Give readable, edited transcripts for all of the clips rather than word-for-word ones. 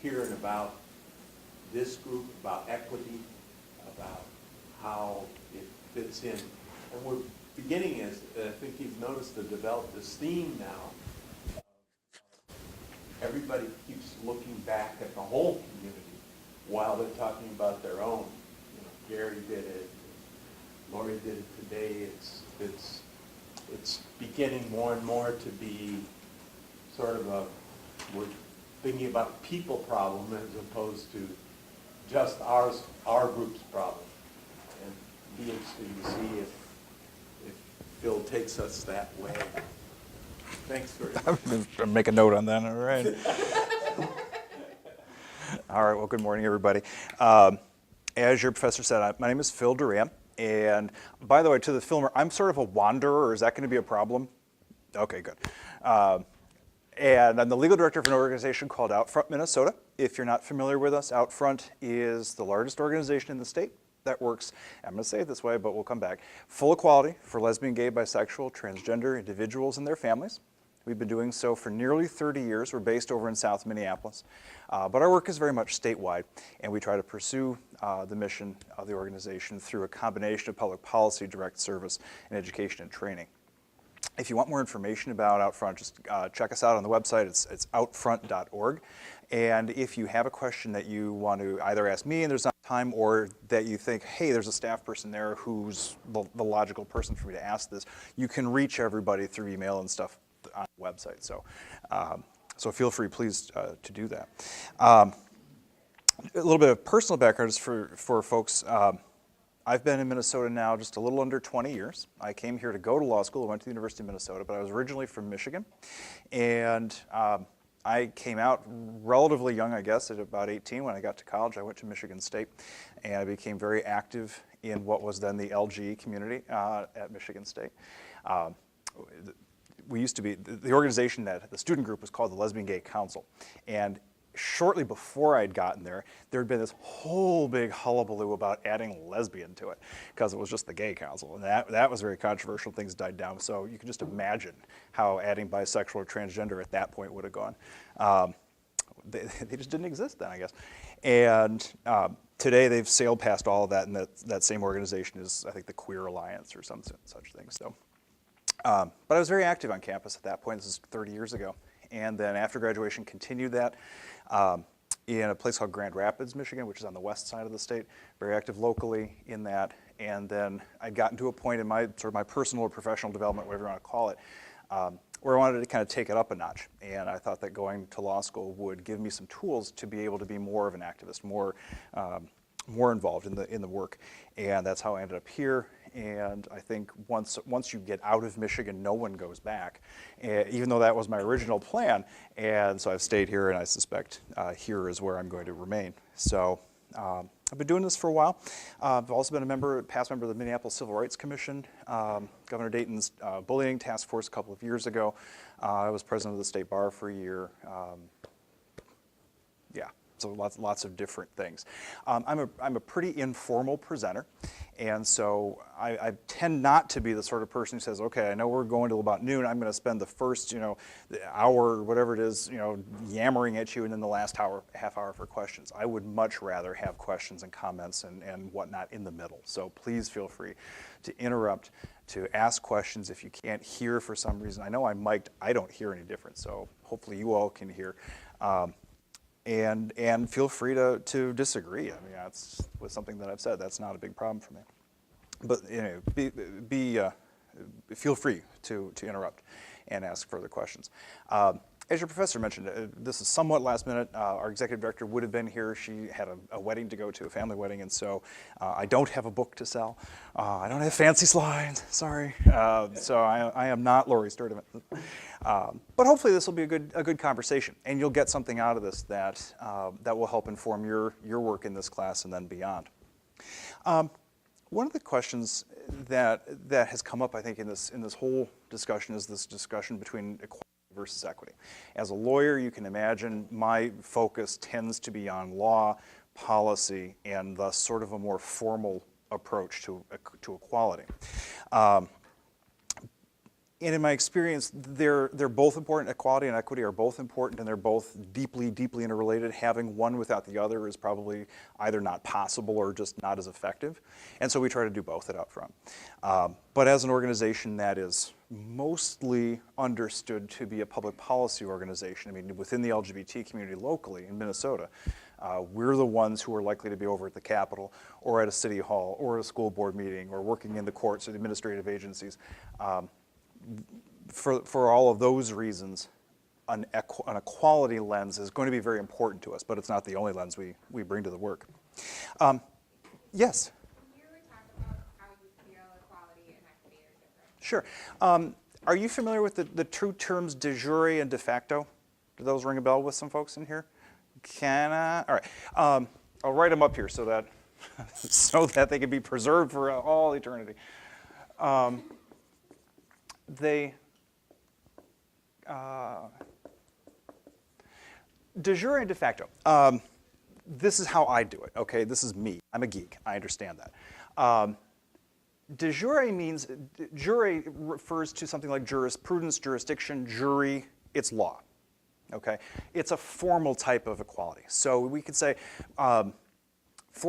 hearing about this group, about equity, about how it fits in. And we're beginning, as I think you've noticed, to develop this theme now. Everybody keeps looking back at the whole community while they're talking about their own. Gary did it, Lori did it today. It's beginning more and more to be sort of we're thinking about a people problem as opposed to just our group's problem. And be interesting to see if Phil takes us that way. Thanks for I'm going to make a note on that, all right. All right, well, good morning, everybody. As your professor said, my name is Phil Duran, and by the way, to the filmer, I'm sort of a wanderer. Is that going to be a problem? Okay, good. And I'm the legal director of an organization called OutFront Minnesota. If you're not familiar with us, OutFront is the largest organization in the state that works, I'm going to say it this way, but we'll come back, full equality for lesbian, gay, bisexual, transgender individuals and their families. We've been doing so for nearly 30 years. We're based over in South Minneapolis, but our work is very much statewide, and we try to pursue the mission of the organization through a combination of public policy, direct service, and education and training. If you want more information about OutFront, just check us out on the website. It's outfront.org. And if you have a question that you want to either ask me and there's not time, or that you think, hey, there's a staff person there who's the logical person for me to ask this, you can reach everybody through email and stuff on the website. So feel free, please, to do that. A little bit of personal background just for folks. I've been in Minnesota now just a little under 20 years. I came here to go to law school. I went to the University of Minnesota, but I was originally from Michigan. And I came out relatively young, I guess, at about 18 when I got to college. I went to Michigan State, and I became very active in what was then the LG community at Michigan State. We used to be, the organization that the student group was called the Lesbian Gay Council. And shortly before I'd gotten there had been this whole big hullabaloo about adding lesbian to it because it was just the gay council. And that was very controversial. Things died down. So you can just imagine how adding bisexual or transgender at that point would have gone. They just didn't exist then, I guess. And today they've sailed past all of that, and that same organization is, I think, the Queer Alliance or some such thing. So, but I was very active on campus at that point. This is 30 years ago. And then after graduation, continued that in a place called Grand Rapids, Michigan, which is on the west side of the state. Very active locally in that. And then I'd gotten to a point in my personal or professional development, whatever you want to call it, where I wanted to kind of take it up a notch. And I thought that going to law school would give me some tools to be able to be more of an activist, more involved in the work. And that's how I ended up here. And I think once you get out of Michigan, no one goes back, even though that was my original plan. And so I've stayed here, and I suspect here is where I'm going to remain. So I've been doing this for a while. I've also been a past member of the Minneapolis Civil Rights Commission, Governor Dayton's bullying task force a couple of years ago. I was president of the state bar for a year. So lots of different things. I'm a pretty informal presenter, and so I tend not to be the sort of person who says, okay, I know we're going till about noon. I'm going to spend the first the hour or whatever it is yammering at you, and then the last half hour for questions. I would much rather have questions and comments and whatnot in the middle. So please feel free to interrupt, to ask questions if you can't hear for some reason. I know I'm mic'd. I don't hear any different, so hopefully you all can hear. And feel free to disagree. I mean, that's with something that I've said. That's not a big problem for me. But feel free to interrupt and ask further questions. As your professor mentioned, this is somewhat last minute. Our executive director would have been here. She had a wedding to go to, a family wedding, and so I don't have a book to sell. I don't have fancy slides, sorry. So I am not Lori Sturdivant. But hopefully this will be a good conversation, and you'll get something out of this that will help inform your work in this class and then beyond. One of the questions that has come up, I think, in this whole discussion is this discussion between equality versus equity. As a lawyer, you can imagine my focus tends to be on law, policy, and thus sort of a more formal approach to equality. And in my experience, they're both important. Equality and equity are both important, and they're both deeply, deeply interrelated. Having one without the other is probably either not possible or just not as effective. And so we try to do both at OutFront. But as an organization that is mostly understood to be a public policy organization, I mean, within the LGBT community locally in Minnesota, we're the ones who are likely to be over at the Capitol or at a city hall or a school board meeting or working in the courts or the administrative agencies. For all of those reasons, an equality lens is going to be very important to us, but it's not the only lens we bring to the work. Yes? Can you talk about how you feel equality and equity are different? Sure. Are you familiar with the two terms de jure and de facto? Do those ring a bell with some folks in here? All right. I'll write them up here so that so that they can be preserved for all eternity. De jure and de facto. This is how I do it, okay? This is me. I'm a geek. I understand that. De jure means, jure refers to something like jurisprudence, jurisdiction, jury, it's law, okay? It's a formal type of equality. So we could say, for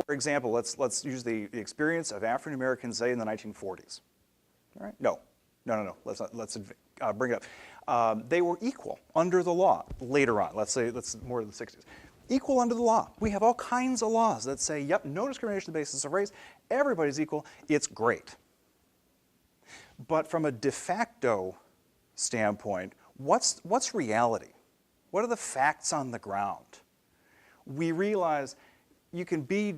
example, let's use the experience of African Americans, say, in the 1940s. All right? No. Let's bring it up. They were equal under the law later on. Let's say that's more than the 60s. Equal under the law. We have all kinds of laws that say, yep, no discrimination on the basis of race. Everybody's equal. It's great. But from a de facto standpoint, what's reality? What are the facts on the ground? We realize you can be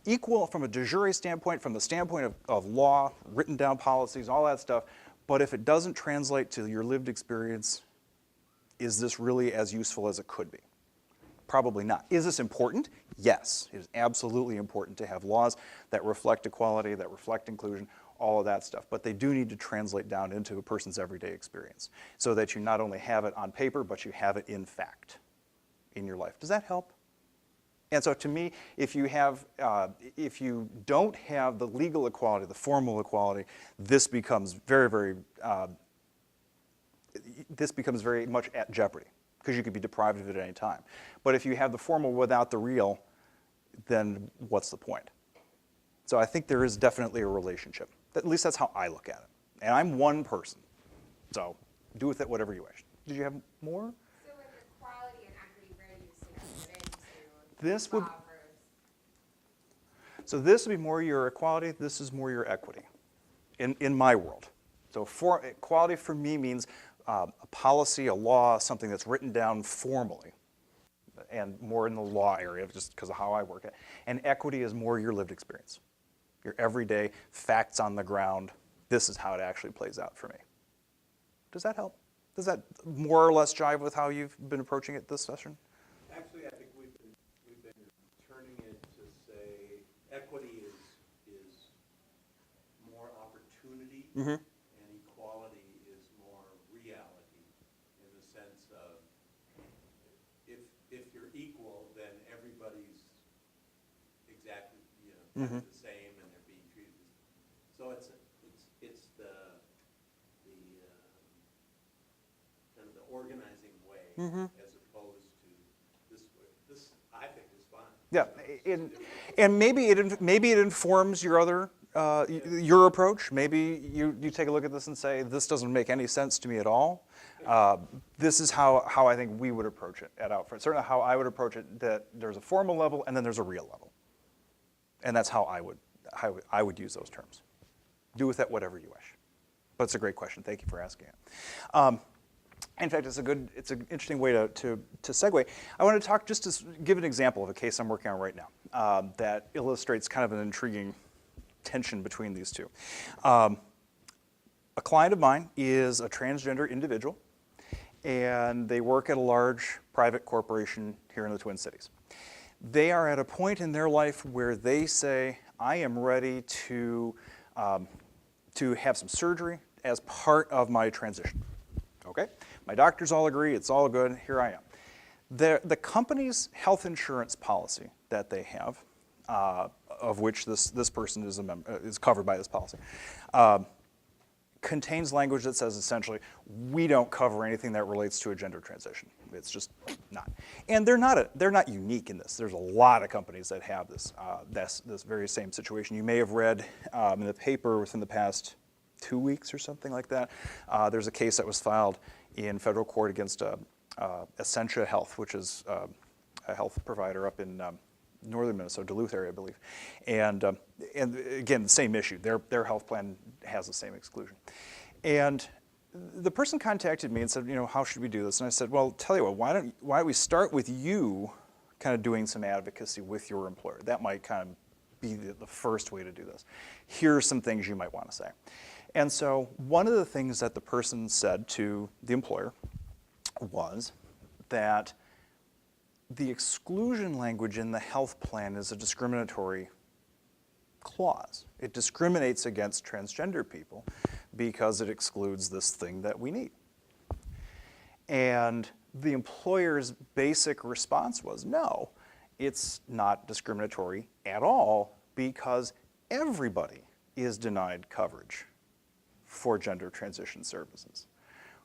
equal from a de jure standpoint, from the standpoint of law, written down policies, all that stuff, but if it doesn't translate to your lived experience, is this really as useful as it could be? Probably not. Is this important? Yes, it is absolutely important to have laws that reflect equality, that reflect inclusion, all of that stuff, but they do need to translate down into a person's everyday experience so that you not only have it on paper, but you have it in fact in your life. Does that help? And so to me, if you don't have the legal equality, the formal equality, this becomes very much at jeopardy because you could be deprived of it at any time. But if you have the formal without the real, then what's the point? So I think there is definitely a relationship. At least that's how I look at it. And I'm one person, so do with it whatever you wish. Did you have more? So with equality and equity, where do you see that fit into This would, law versus? so this would be more your equality, this is more your equity in my world. So equality for me means a policy, a law, something that's written down formally, and more in the law area just because of how I work it. And equity is more your lived experience, your everyday facts on the ground. This is how it actually plays out for me. Does that help? Does that more or less jive with how you've been approaching it this session? Actually, I think we've been turning it to say equity is more opportunity, and equality is more reality, in the sense of if you're equal, then everybody's exactly the same, and they're being treated. So it's the kind of the organizing way, as opposed to this way. This, I think, is fine. Yeah, and maybe it informs your other your approach. Maybe you take a look at this and say, this doesn't make any sense to me at all. This is how I think we would approach it at OutFront. Certainly how I would approach it, that there's a formal level and then there's a real level. And that's how I would use those terms. Do with that whatever you wish. But it's a great question. Thank you for asking it. In fact, it's an interesting way to segue. I want to talk, just to give an example of a case I'm working on right now that illustrates kind of an intriguing tension between these two. A client of mine is a transgender individual, and they work at a large private corporation here in the Twin Cities. They are at a point in their life where they say, I am ready to have some surgery as part of my transition. Okay? My doctors all agree, it's all good, here I am. The company's health insurance policy that they have, of which this person is covered by this policy, contains language that says essentially, we don't cover anything that relates to a gender transition. It's just not. And they're not unique in this. There's a lot of companies that have this very same situation. You may have read in the paper within the past 2 weeks or something like that, there's a case that was filed in federal court against Essentia Health, which is a health provider up in northern Minnesota, Duluth area, I believe. And again, the same issue. Their health plan has the same exclusion. And the person contacted me and said, how should we do this? And I said, well, tell you what, why don't we start with you kind of doing some advocacy with your employer? That might kind of be the first way to do this. Here are some things you might want to say. And so one of the things that the person said to the employer was that the exclusion language in the health plan is a discriminatory clause. It discriminates against transgender people because it excludes this thing that we need. And the employer's basic response was, no, it's not discriminatory at all because everybody is denied coverage for gender transition services,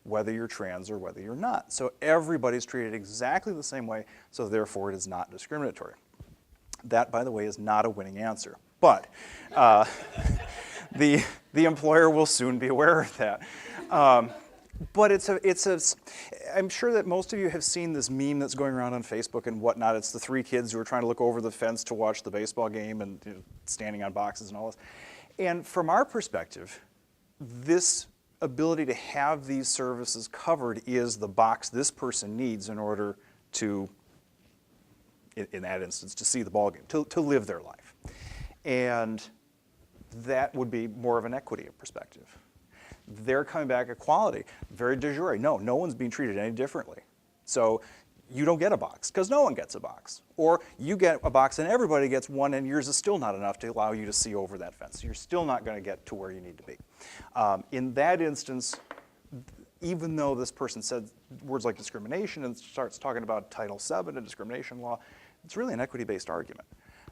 whether you're trans or whether you're not. So everybody's treated exactly the same way, so therefore it is not discriminatory. That, by the way, is not a winning answer. But the employer will soon be aware of that. But I'm sure that most of you have seen this meme that's going around on Facebook and whatnot. It's the three kids who are trying to look over the fence to watch the baseball game and standing on boxes and all this. And from our perspective, this ability to have these services covered is the box this person needs in order to, in that instance, to see the ball game, to live their life. And that would be more of an equity perspective. They're coming back equality, very de jure. No one's being treated any differently. So you don't get a box because no one gets a box. Or you get a box and everybody gets one and yours is still not enough to allow you to see over that fence. You're still not going to get to where you need to be. In that instance, even though this person said words like discrimination and starts talking about Title VII and discrimination law, it's really an equity-based argument.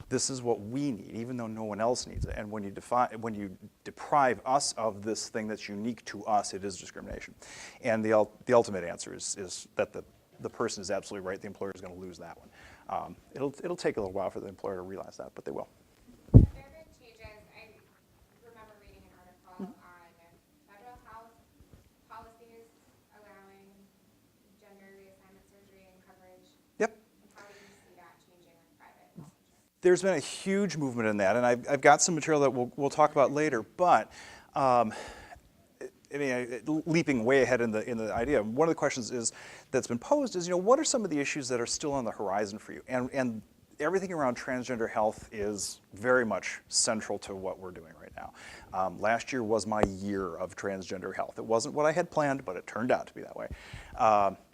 This is what we need, even though no one else needs it. And when you deprive us of this thing that's unique to us, it is discrimination. And the ultimate answer is that the person is absolutely right. The employer is going to lose that one. It'll take a little while for the employer to realize that, but they will. There have been changes. I remember reading an article on federal health policies allowing gender reassignment surgery and coverage. Yep. And how do you see that changing with private health insurance? There's been a huge movement in that, and I've got some material that we'll talk about later, but leaping way ahead in the idea, one of the questions that's been posed is, what are some of the issues that are still on the horizon for you? And everything around transgender health is very much central to what we're doing right now. Last year was my year of transgender health. It wasn't what I had planned, but it turned out to be that way.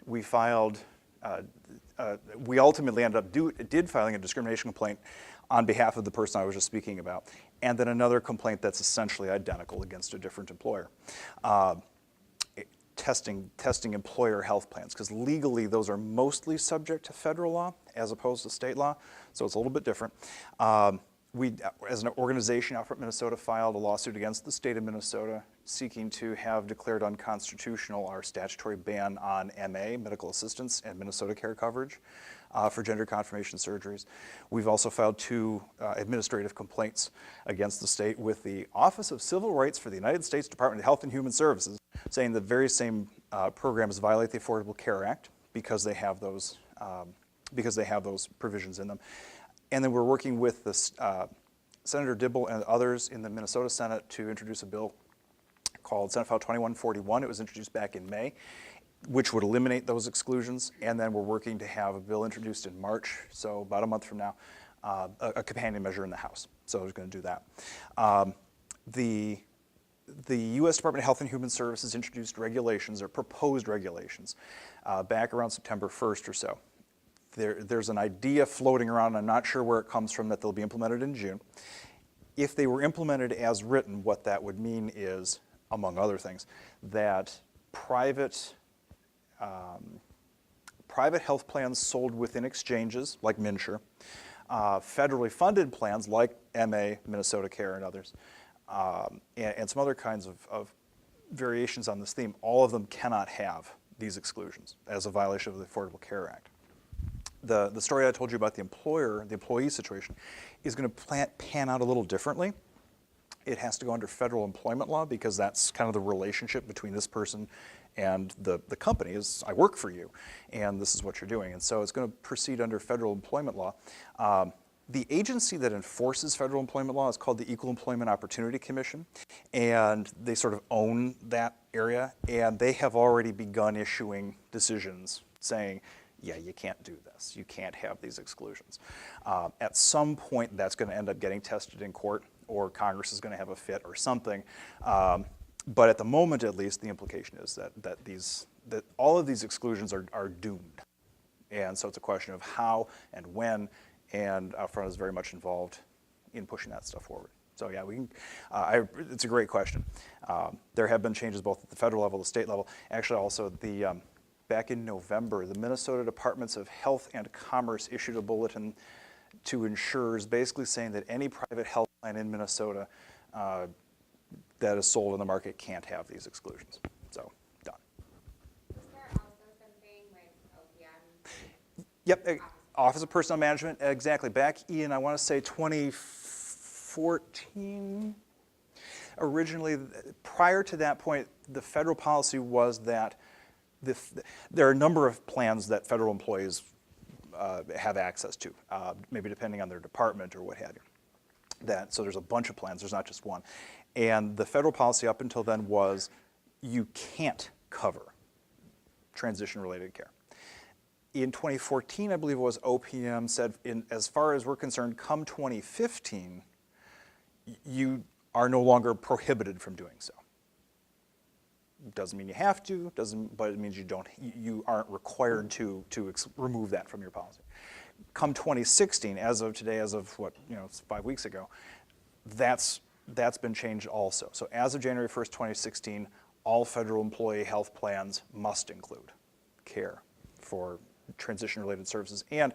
We filed, we ultimately ended up filing a discrimination complaint on behalf of the person I was just speaking about, and then another complaint that's essentially identical against a different employer. Testing employer health plans, because legally those are mostly subject to federal law as opposed to state law, so it's a little bit different. We, as an organization, OutFront Minnesota, filed a lawsuit against the state of Minnesota seeking to have declared unconstitutional our statutory ban on MA, medical assistance, and Minnesota care coverage for gender confirmation surgeries. We've also filed 2 administrative complaints against the state with the Office of Civil Rights for the United States Department of Health and Human Services, saying the very same programs violate the Affordable Care Act because they have those provisions in them. And then we're working with Senator Dibble and others in the Minnesota Senate to introduce a bill called Senate File 2141. It was introduced back in May, which would eliminate those exclusions. And then we're working to have a bill introduced in March, so about a month from now, a companion measure in the House. So we're going to do that. The U.S. Department of Health and Human Services introduced regulations, or proposed regulations, back around September 1st or so. There's an idea floating around, I'm not sure where it comes from, that they'll be implemented in June. If they were implemented as written, what that would mean is, among other things, that private health plans sold within exchanges, like MNsure, federally funded plans like MA, Minnesota Care, and others, and some other kinds of variations on this theme, all of them cannot have these exclusions as a violation of the Affordable Care Act. The story I told you about the employee situation is going to pan out a little differently. It has to go under federal employment law because that's kind of the relationship between this person and the company is, I work for you, and this is what you're doing. And so it's going to proceed under federal employment law. The agency that enforces federal employment law is called the Equal Employment Opportunity Commission, and they sort of own that area, and they have already begun issuing decisions saying, yeah, you can't do this. You can't have these exclusions. At some point, that's going to end up getting tested in court, or Congress is going to have a fit or something. But at the moment, at least, the implication is that all of these exclusions are doomed. And so it's a question of how and when, and OutFront is very much involved in pushing that stuff forward. So yeah, it's a great question. There have been changes both at the federal level, the state level. Actually, also back in November, the Minnesota Departments of Health and Commerce issued a bulletin to insurers basically saying that any private health plan in Minnesota that is sold in the market can't have these exclusions. So, done. Was there also something with OPM? Yep, Office of Personnel Management, exactly. Back in, I want to say 2014, originally, prior to that point, the federal policy was that there are a number of plans that federal employees have access to, maybe depending on their department or what have you. So there's a bunch of plans, there's not just one. And the federal policy up until then was you can't cover transition-related care. In 2014, I believe it was, OPM said, as far as we're concerned, come 2015, you are no longer prohibited from doing so. Doesn't mean you have to, but it means you aren't required to remove that from your policy. Come 2016, as of today, as of what, it's 5 weeks ago, that's been changed also. So as of January 1st, 2016, all federal employee health plans must include care for transition-related services. And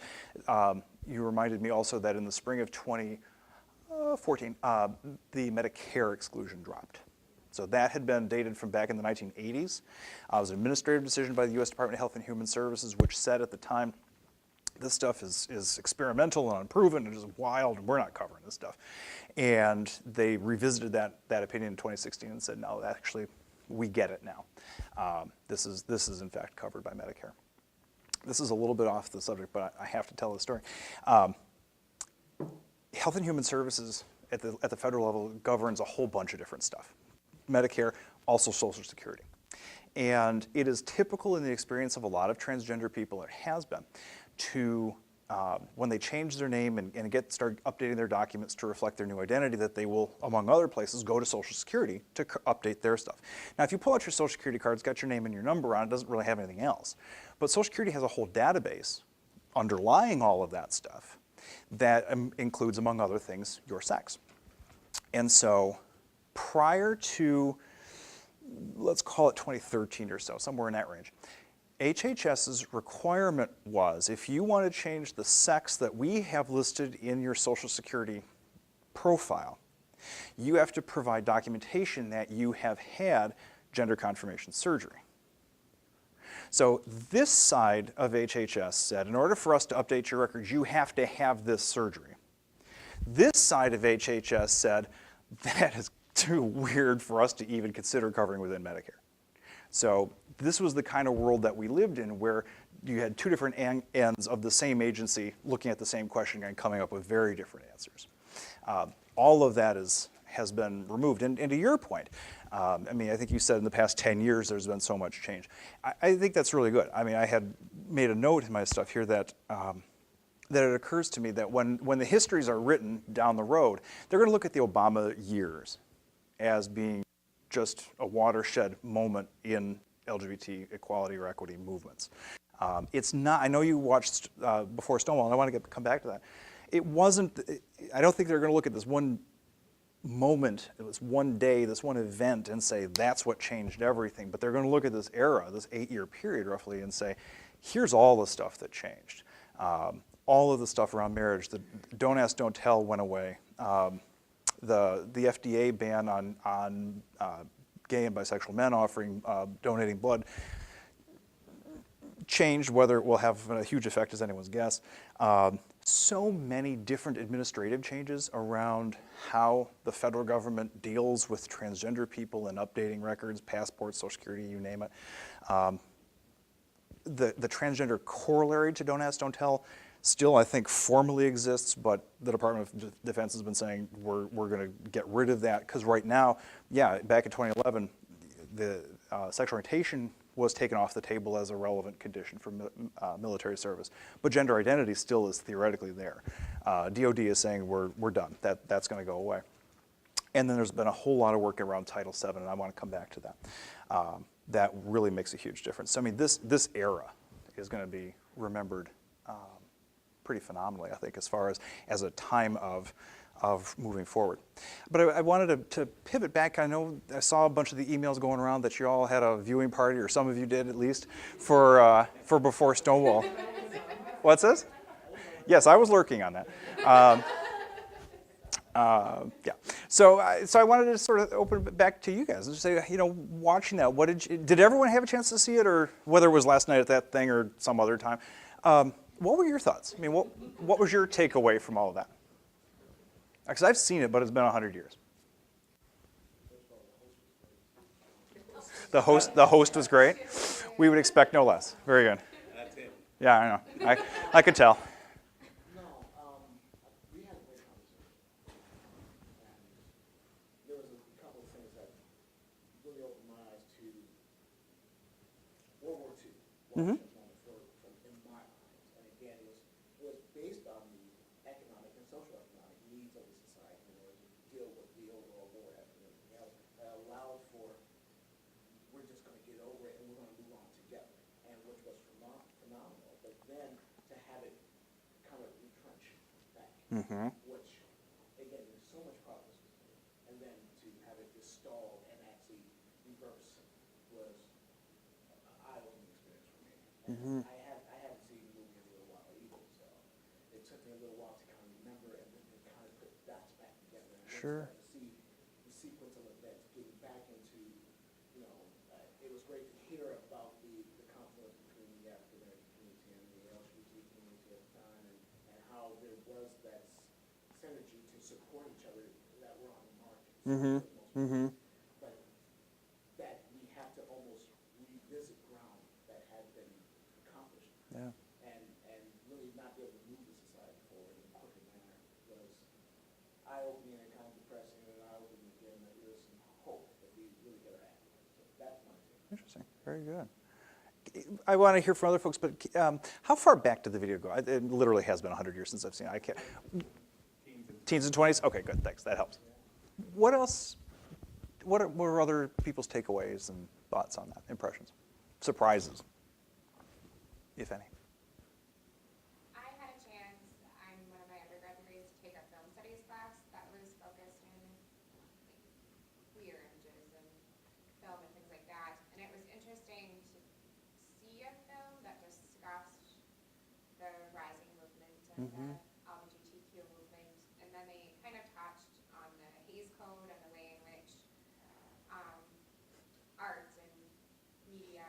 you reminded me also that in the spring of 2014, the Medicare exclusion dropped. So that had been dated from back in the 1980s. It was an administrative decision by the U.S. Department of Health and Human Services, which said at the time, this stuff is experimental and unproven, and is wild, and we're not covering this stuff. And they revisited that opinion in 2016 and said, no, actually, we get it now. This is in fact covered by Medicare. This is a little bit off the subject, but I have to tell the story. Health and Human Services at the federal level governs a whole bunch of different stuff. Medicare, also Social Security. And it is typical in the experience of a lot of transgender people, it has been, to, when they change their name and start updating their documents to reflect their new identity, that they will, among other places, go to Social Security to update their stuff. Now, if you pull out your Social Security card, it's got your name and your number on it, doesn't really have anything else. But Social Security has a whole database underlying all of that stuff that includes, among other things, your sex. And so, prior to, let's call it 2013 or so, somewhere in that range, HHS's requirement was, if you want to change the sex that we have listed in your Social Security profile, you have to provide documentation that you have had gender confirmation surgery. So this side of HHS said, in order for us to update your records, you have to have this surgery. This side of HHS said, that is too weird for us to even consider covering within Medicare. So this was the kind of world that we lived in, where you had two different ends of the same agency looking at the same question and coming up with very different answers. All of that has been removed. And to your point, I think you said in the past 10 years there's been so much change. I think that's really good. I had made a note in my stuff here that it occurs to me that when the histories are written down the road, they're going to look at the Obama years as being just a watershed moment in LGBT equality or equity movements. It's not, I know you watched Before Stonewall, and I want to come back to that. It wasn't, I don't think they're going to look at this one moment, it was one day, this one event, and say that's what changed everything. But they're going to look at this era, this 8-year period roughly, and say, here's all the stuff that changed. All of the stuff around marriage, the don't ask, don't tell went away. The FDA ban on gay and bisexual men offering, donating blood, changed. Whether it will have a huge effect is anyone's guess. So many different administrative changes around how the federal government deals with transgender people and updating records, passports, Social Security, you name it. The transgender corollary to Don't Ask, Don't Tell still, I think, formally exists, but the Department of Defense has been saying we're going to get rid of that, because right now, yeah, back in 2011, the sexual orientation was taken off the table as a relevant condition for military service, but gender identity still is theoretically there. DOD is saying we're done. That's going to go away. And then there's been a whole lot of work around Title VII, and I want to come back to that. That really makes a huge difference. So, I mean, this era is going to be remembered pretty phenomenally, I think, as far as a time of moving forward. But I wanted to pivot back. I know I saw a bunch of the emails going around that you all had a viewing party, or some of you did at least, for Before Stonewall. What's this? Yes, I was lurking on that. Yeah. So I wanted to sort of open it back to you guys and just say, watching that, did everyone have a chance to see it, or whether it was last night at that thing or some other time? What were your thoughts? I mean, what was your takeaway from all of that? Because I've seen it, but it's been 100 years. The host was great. We would expect no less. Very good. That's it. Yeah, I know. I could tell. No, we had a great conversation. And there was a couple of things that really opened my eyes to World War II. Mm-hmm. In my eyes. And again, it was based on the economic and social economic needs of the society in order to deal with the overall war effort and everything else. That allowed for, we're just going to get over it and we're going to move on together. And which was phenomenal. But then to have it kind of retrench back, which, again, there's so much progress was made. And then to have it just stalled and actually reverse was an eye-opening experience for me. And I haven't seen the movie in a little while either, so it took me a little while to kind of remember and then to kind of put dots back together. And Sure. to see the sequence of events, getting back into, it was great to hear about the conflict between the African American community and the LGBT community at the time, and how there was that synergy to support each other that were on the margins. But that we have to almost revisit ground that had been accomplished. Yeah. And really not be able to move the society forward in a quicker manner was eye-opening and kind of depressing, and eye-opening again that there's some hope that we really get our act together. So that's my take. Interesting. Very good. I want to hear from other folks, but how far back did the video go? It literally has been 100 years since I've seen it. I can't. Teens and 20s? Okay, good. Thanks. That helps. What else? What were other people's takeaways and thoughts on that? Impressions? Surprises, if any? I had a chance, I'm one of my undergrad degrees, to take a film studies class that was focused in queer images and film and things like that. And it was interesting to see a film that discussed the rising movement and the LBGTQ movement. And then they kind of touched on the Hays Code and the way in which art and media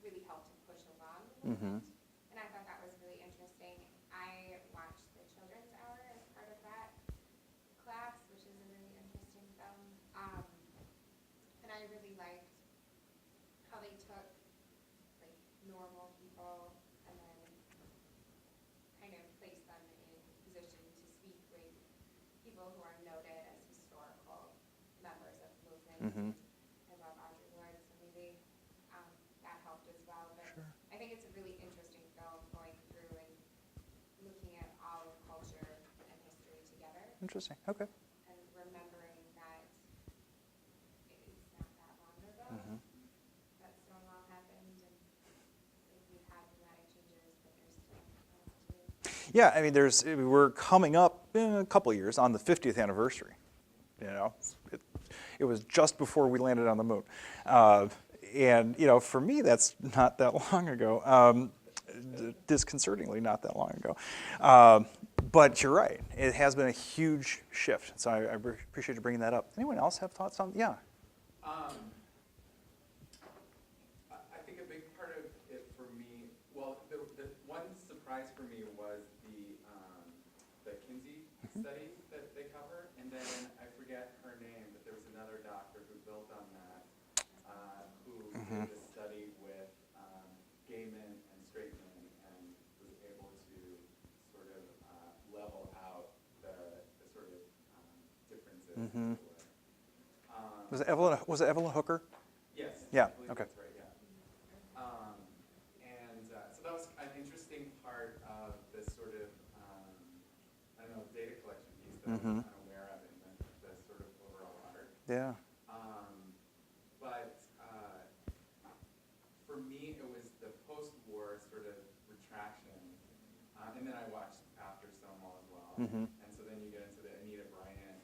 really helped to push along the movement. And I thought that was really interesting. I watched the Children's Hour as part of that class, which is a really interesting film. And I really liked how they took like normal people and then kind of placed them in position to speak with people who are noted as historical members of the movement. I love Audre Lorde, so maybe that helped as well. But Sure. I think it's a really interesting film going through and looking at all of culture and history together Interesting. Okay. and remembering that it's not that long ago that Stonewall happened, and we've had dramatic changes, but there's still a lot to do. Yeah, I mean, we're coming up in a couple of years on the 50th anniversary. It was just before we landed on the moon. And, for me, that's not that long ago. Disconcertingly not that long ago. But you're right. It has been a huge shift. So I appreciate you bringing that up. Anyone else have thoughts on? Yeah. did this study with gay men and straight men and was able to sort of level out the sort of differences. Mhm. as it were. Was it Evelyn Hooker? Yes. Yeah, I believe okay. That's right, yeah. So that was an interesting part of this sort of, I don't know, data collection piece that I was unaware of in the sort of overall arc. Yeah. But for me, it was the post-war sort of retraction, and then I watched after Stonewall as well. Mhm. And so then you get into the Anita Bryant,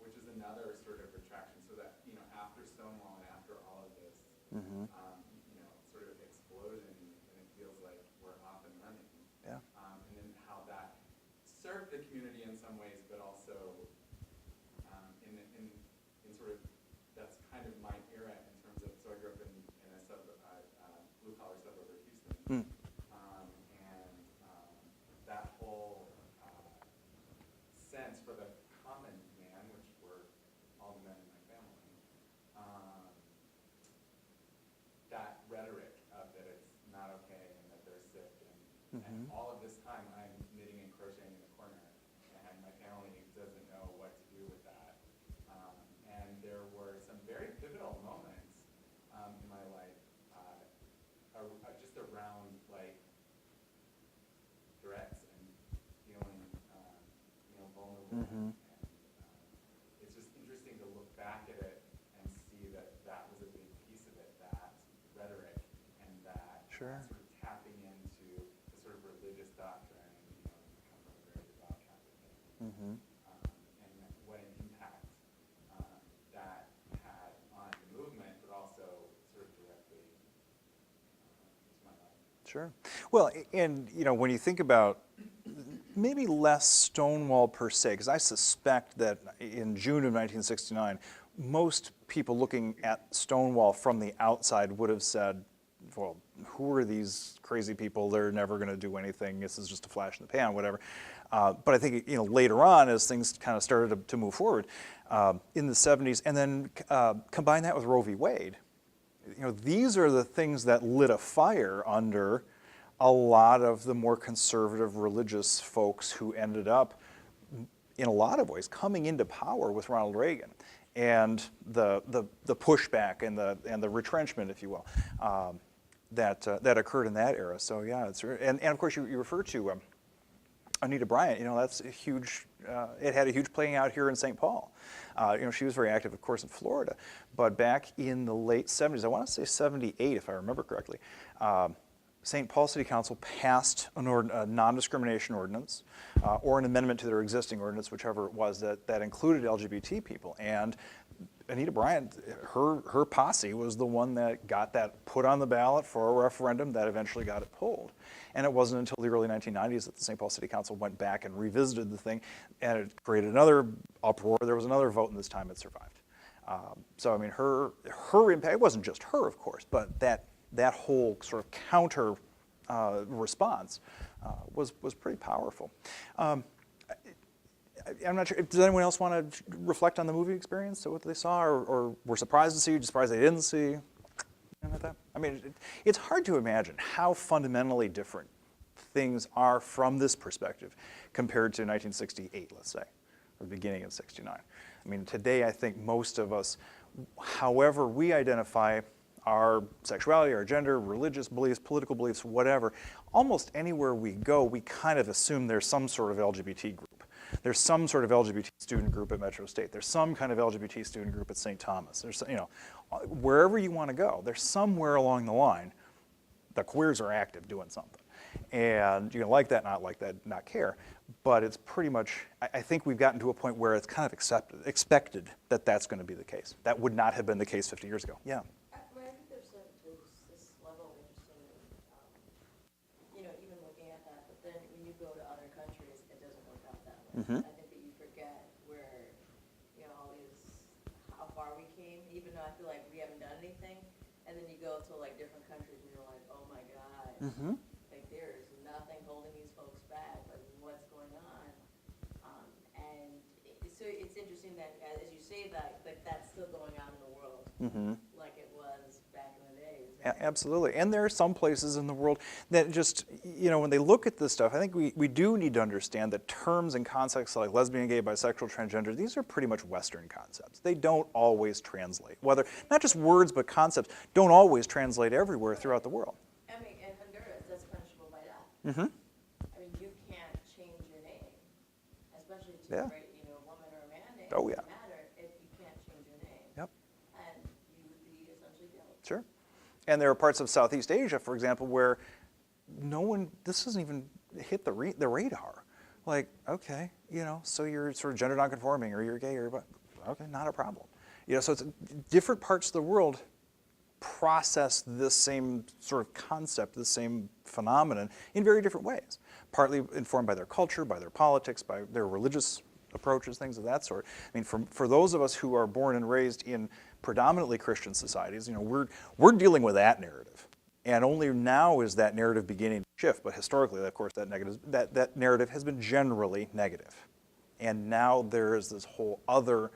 which is another sort of retraction. So that, you know, after Stonewall and after all of this, Mhm. you know, sort of explosion, and it feels like we're off and running. Yeah. And then how that served the community in some ways, but also in sort of, that's kind of my era in terms of, so I grew up in a blue-collar suburb of Houston. Mm. That whole sense for the common man, which were all the men in my family, that rhetoric of that it's not okay and that they're sick, and all of this time I'm knitting and crocheting in the corner, and my family doesn't know what to do with that. And there were some very pivotal moments in my life, just around like threats and feeling, vulnerable. Mhm. And it's just interesting to look back at it and see that that was a big piece of it, that rhetoric and that Sure. sort of tapping into the sort of religious doctrine. You know, I come from a very devout Catholic family. Mhm. And what an impact that had on the movement, but also sort of directly to my life. Sure. Well, and you know, when you think about maybe less Stonewall per se, because I suspect that in June of 1969, most people looking at Stonewall from the outside would have said, well, who are these crazy people? They're never going to do anything. This is just a flash in the pan, whatever. But I think, you know, later on, as things kind of started to move forward in the 70s, and then combine that with Roe v. Wade, you know, these are the things that lit a fire under a lot of the more conservative religious folks who ended up, in a lot of ways, coming into power with Ronald Reagan, and the pushback and the retrenchment, if you will, that occurred in that era. So yeah, and of course you refer to Anita Bryant. You know, that's a huge. It had a huge playing out here in St. Paul. You know, she was very active, of course, in Florida, but back in the late 70s, I want to say 78, if I remember correctly. St. Paul City Council passed a non-discrimination ordinance or an amendment to their existing ordinance, whichever it was, that included LGBT people. And Anita Bryant, her posse was the one that got that put on the ballot for a referendum that eventually got it pulled. And it wasn't until the early 1990s that the St. Paul City Council went back and revisited the thing, and it created another uproar. There was another vote, and this time it survived. So I mean, her impact, it wasn't just her, of course, but that whole sort of counter response was pretty powerful. I'm not sure, does anyone else want to reflect on the movie experience, so what they saw, or were surprised to see, just surprised they didn't see? Anything like that? I mean, it's hard to imagine how fundamentally different things are from this perspective compared to 1968, let's say, or the beginning of 69. I mean, today I think most of us, however we identify our sexuality, our gender, religious beliefs, political beliefs, whatever, almost anywhere we go, we kind of assume there's some sort of LGBT group. There's some sort of LGBT student group at Metro State. There's some kind of LGBT student group at St. Thomas. There's, you know, wherever you want to go, there's somewhere along the line the queers are active doing something. And you can like that, not care. But it's pretty much, I think we've gotten to a point where it's kind of expected that that's going to be the case. That would not have been the case 50 years ago. Yeah. I think there's this level of interesting, you know, even looking at that, but then when you go to other countries, it doesn't work out that way. Mhm. I think that you forget where, you know, all these, how far we came, even though I feel like we haven't done anything, and then you go to like different countries and you're like, oh my God, like there's nothing holding these folks back, like what's going on? So it's interesting that, as you say that, like that's still going on in the world, like it was back Absolutely. And there are some places in the world that just, when they look at this stuff, I think we do need to understand that terms and concepts like lesbian, gay, bisexual, transgender, these are pretty much Western concepts. They don't always translate. Whether, not just words, but concepts don't always translate everywhere throughout the world. I mean, in Honduras, that's punishable by death. Mm-hmm. I mean, you can't change your name, especially to Yeah. a woman or a man name. Oh, yeah. It doesn't matter if you can't change your name. Yep. And you would be essentially killed. Sure. And there are parts of Southeast Asia, for example, where this doesn't even hit the radar. Like, okay, so you're sort of gender nonconforming, or you're gay, or okay, not a problem. So it's different parts of the world process this same sort of concept, this same phenomenon in very different ways. Partly informed by their culture, by their politics, by their religious approaches, things of that sort. I mean, for those of us who are born and raised in predominantly Christian societies, we're dealing with that narrative. And only now is that narrative beginning to shift. But historically, of course, that narrative has been generally negative. And now there is this whole other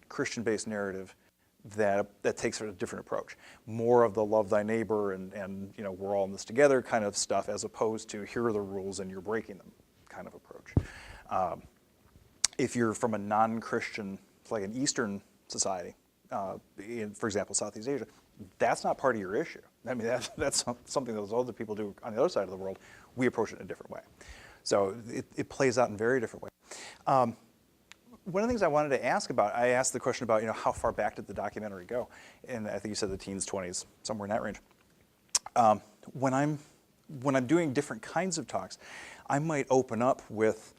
Christian-based narrative that takes a different approach. More of the love thy neighbor and we're all in this together kind of stuff, as opposed to here are the rules and you're breaking them kind of approach. If you're from a non-Christian, like an Eastern society, for example, Southeast Asia, that's not part of your issue. I mean, that's something those other people do on the other side of the world. We approach it in a different way. So it plays out in very different ways. One of the things I wanted to ask about, I asked the question about, how far back did the documentary go? And I think you said the teens, 20s, somewhere in that range. When I'm doing different kinds of talks, I might open up with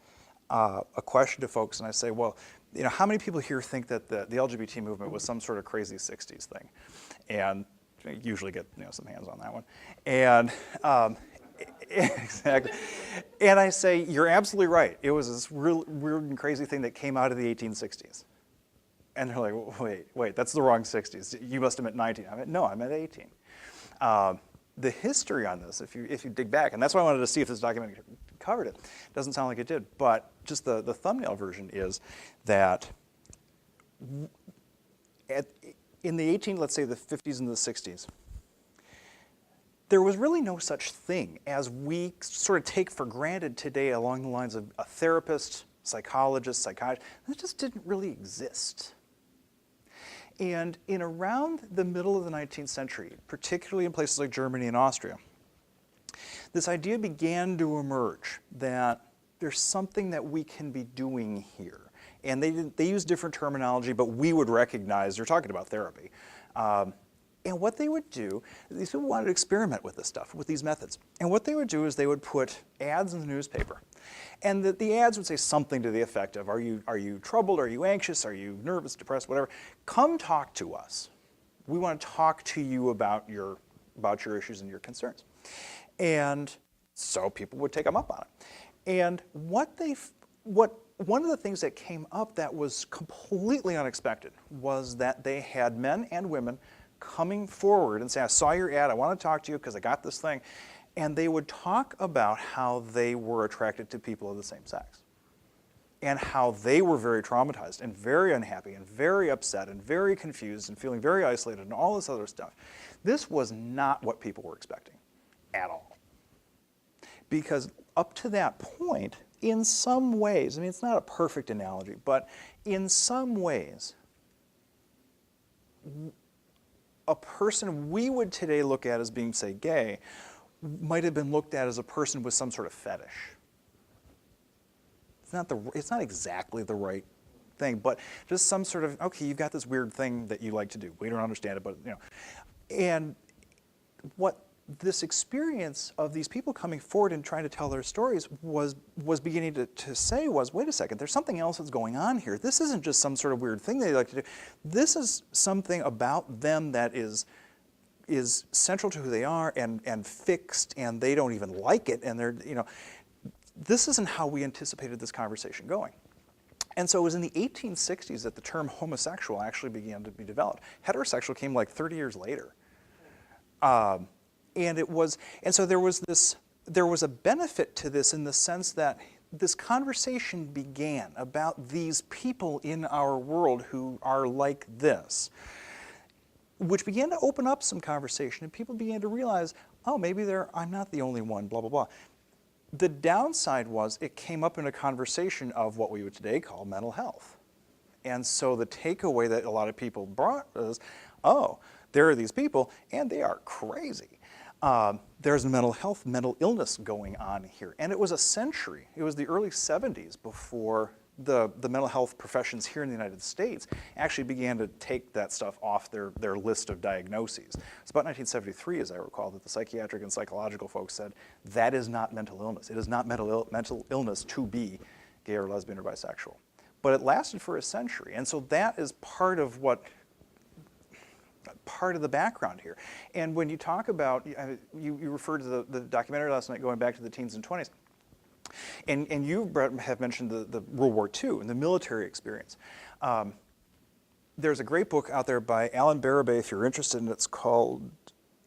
a question to folks, and I say, well, how many people here think that the LGBT movement was some sort of crazy 60s thing? And I usually get some hands on that one. And exactly. And I say, you're absolutely right. It was this real weird and crazy thing that came out of the 1860s. And they're like, wait, that's the wrong 60s. You must have meant 19. I meant, no, I meant 18. The history on this, if you dig back, and that's why I wanted to see if this documentary covered it. Doesn't sound like it did, but just the thumbnail version is that in the let's say the 50s and the 60s, there was really no such thing as we sort of take for granted today along the lines of a therapist, psychologist, psychiatrist. That just didn't really exist. And in around the middle of the 19th century, particularly in places like Germany and Austria, this idea began to emerge that there's something that we can be doing here. And they use different terminology, but we would recognize they're talking about therapy. And what they would do, these people wanted to experiment with this stuff, with these methods. And what they would do is they would put ads in the newspaper. And the ads would say something to the effect of, are you troubled? Are you anxious? Are you nervous, depressed, whatever? Come talk to us. We want to talk to you about your issues and your concerns. And so people would take them up on it. And one of the things that came up that was completely unexpected was that they had men and women coming forward and say, I saw your ad, I want to talk to you because I got this thing. And they would talk about how they were attracted to people of the same sex and how they were very traumatized and very unhappy and very upset and very confused and feeling very isolated and all this other stuff. This was not what people were expecting at all. Because up to that point, in some ways, I mean, it's not a perfect analogy, but in some ways, a person we would today look at as being, say, gay, might have been looked at as a person with some sort of fetish. It's not exactly the right thing, but just some sort of, okay, you've got this weird thing that you like to do. We don't understand it, but And what this experience of these people coming forward and trying to tell their stories was beginning to say was, wait a second, there's something else that's going on here. This isn't just some sort of weird thing they like to do. This is something about them that is central to who they are and fixed, and they don't even like it, and they're, this isn't how we anticipated this conversation going. And so it was in the 1860s that the term homosexual actually began to be developed. Heterosexual came like 30 years later. And so there was a benefit to this in the sense that this conversation began about these people in our world who are like this. which began to open up some conversation, and people began to realize, oh, maybe I'm not the only one, blah, blah, blah. The downside was it came up in a conversation of what we would today call mental health. And so the takeaway that a lot of people brought was, oh, there are these people, and they are crazy. There's mental health, mental illness going on here. And it was a century, it was the early 70s before the mental health professions here in the United States actually began to take that stuff off their list of diagnoses. It's about 1973, as I recall, that the psychiatric and psychological folks said, that is not mental illness. It is not mental illness to be gay or lesbian or bisexual. But it lasted for a century, and so that is part of the background here. And when you talk about, you referred to the documentary last night going back to the teens and 20s, and you, Brett, have mentioned the World War II and the military experience. There's a great book out there by Alan Barabay, if you're interested, and it's called,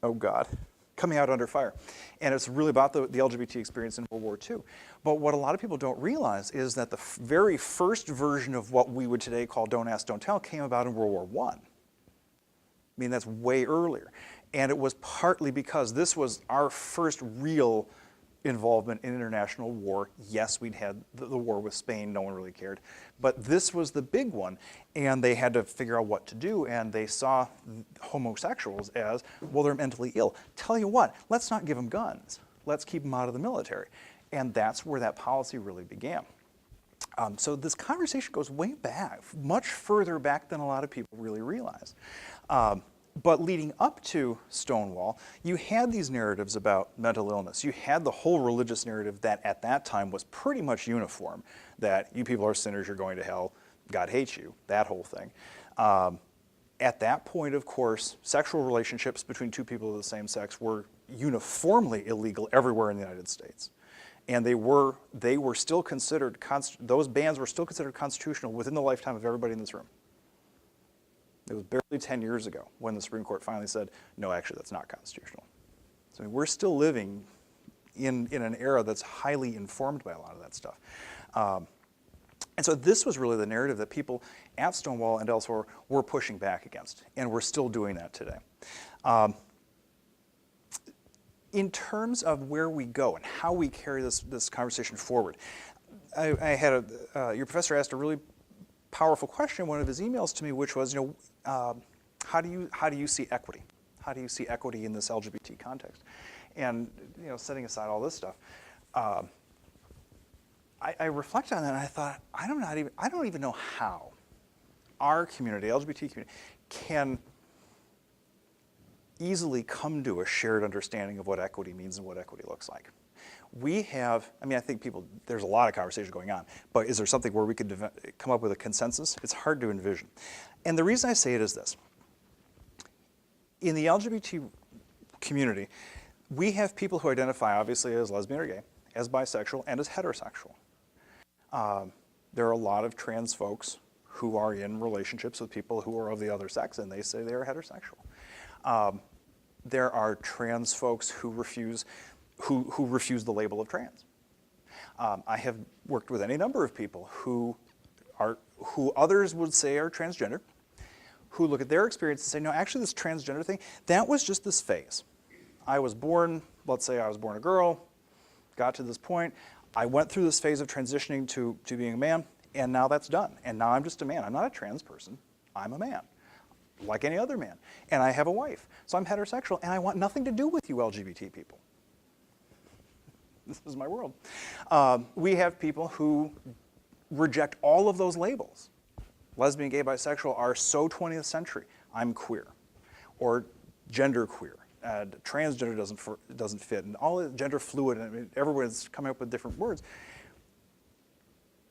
oh God, Coming Out Under Fire. And it's really about the LGBT experience in World War II. But what a lot of people don't realize is that the very first version of what we would today call Don't Ask, Don't Tell came about in World War I. I mean, that's way earlier. And it was partly because this was our first real involvement in international war. Yes, we'd had the war with Spain, no one really cared. But this was the big one, and they had to figure out what to do, and they saw homosexuals as, well, they're mentally ill. Tell you what, let's not give them guns. Let's keep them out of the military. And that's where that policy really began. So this conversation goes way back, much further back than a lot of people really realize. But leading up to Stonewall, you had these narratives about mental illness. You had the whole religious narrative that at that time was pretty much uniform, that you people are sinners, you're going to hell, God hates you, that whole thing. At that point, of course, sexual relationships between two people of the same sex were uniformly illegal everywhere in the United States. And they were still considered, those bans were still considered constitutional within the lifetime of everybody in this room. It was barely 10 years ago when the Supreme Court finally said, no, actually, that's not constitutional. So we're still living in an era that's highly informed by a lot of that stuff. And so this was really the narrative that people at Stonewall and elsewhere were pushing back against, and we're still doing that today. In terms of where we go and how we carry this conversation forward, I had your professor asked a really powerful question in one of his emails to me, which was, how do you see equity? How do you see equity in this LGBT context? And setting aside all this stuff, I reflect on that and I thought, I don't even know how our community, LGBT community, can easily come to a shared understanding of what equity means and what equity looks like. We have, I think there's a lot of conversation going on, but is there something where we could come up with a consensus? It's hard to envision. And the reason I say it is this. In the LGBT community, we have people who identify obviously as lesbian or gay, as bisexual, and as heterosexual. There are a lot of trans folks who are in relationships with people who are of the other sex, and they say they are heterosexual. There are trans folks who refuse the label of trans. I have worked with any number of people who others would say are transgender, who look at their experience and say, no, actually this transgender thing, that was just this phase. I was born, let's say I was born a girl, got to this point, I went through this phase of transitioning to being a man, and now that's done. And now I'm just a man. I'm not a trans person. I'm a man, like any other man. And I have a wife. So I'm heterosexual, and I want nothing to do with you LGBT people. This is my world. We have people who reject all of those labels. Lesbian, gay, bisexual are so 20th century. I'm queer, or gender queer. Transgender doesn't fit, and all gender fluid. And everyone's coming up with different words,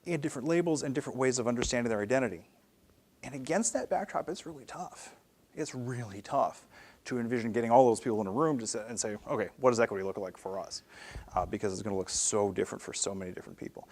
and different labels, and different ways of understanding their identity. And against that backdrop, it's really tough. It's really tough to envision getting all those people in a room and say, okay, what does equity look like for us? Because it's going to look so different for so many different people.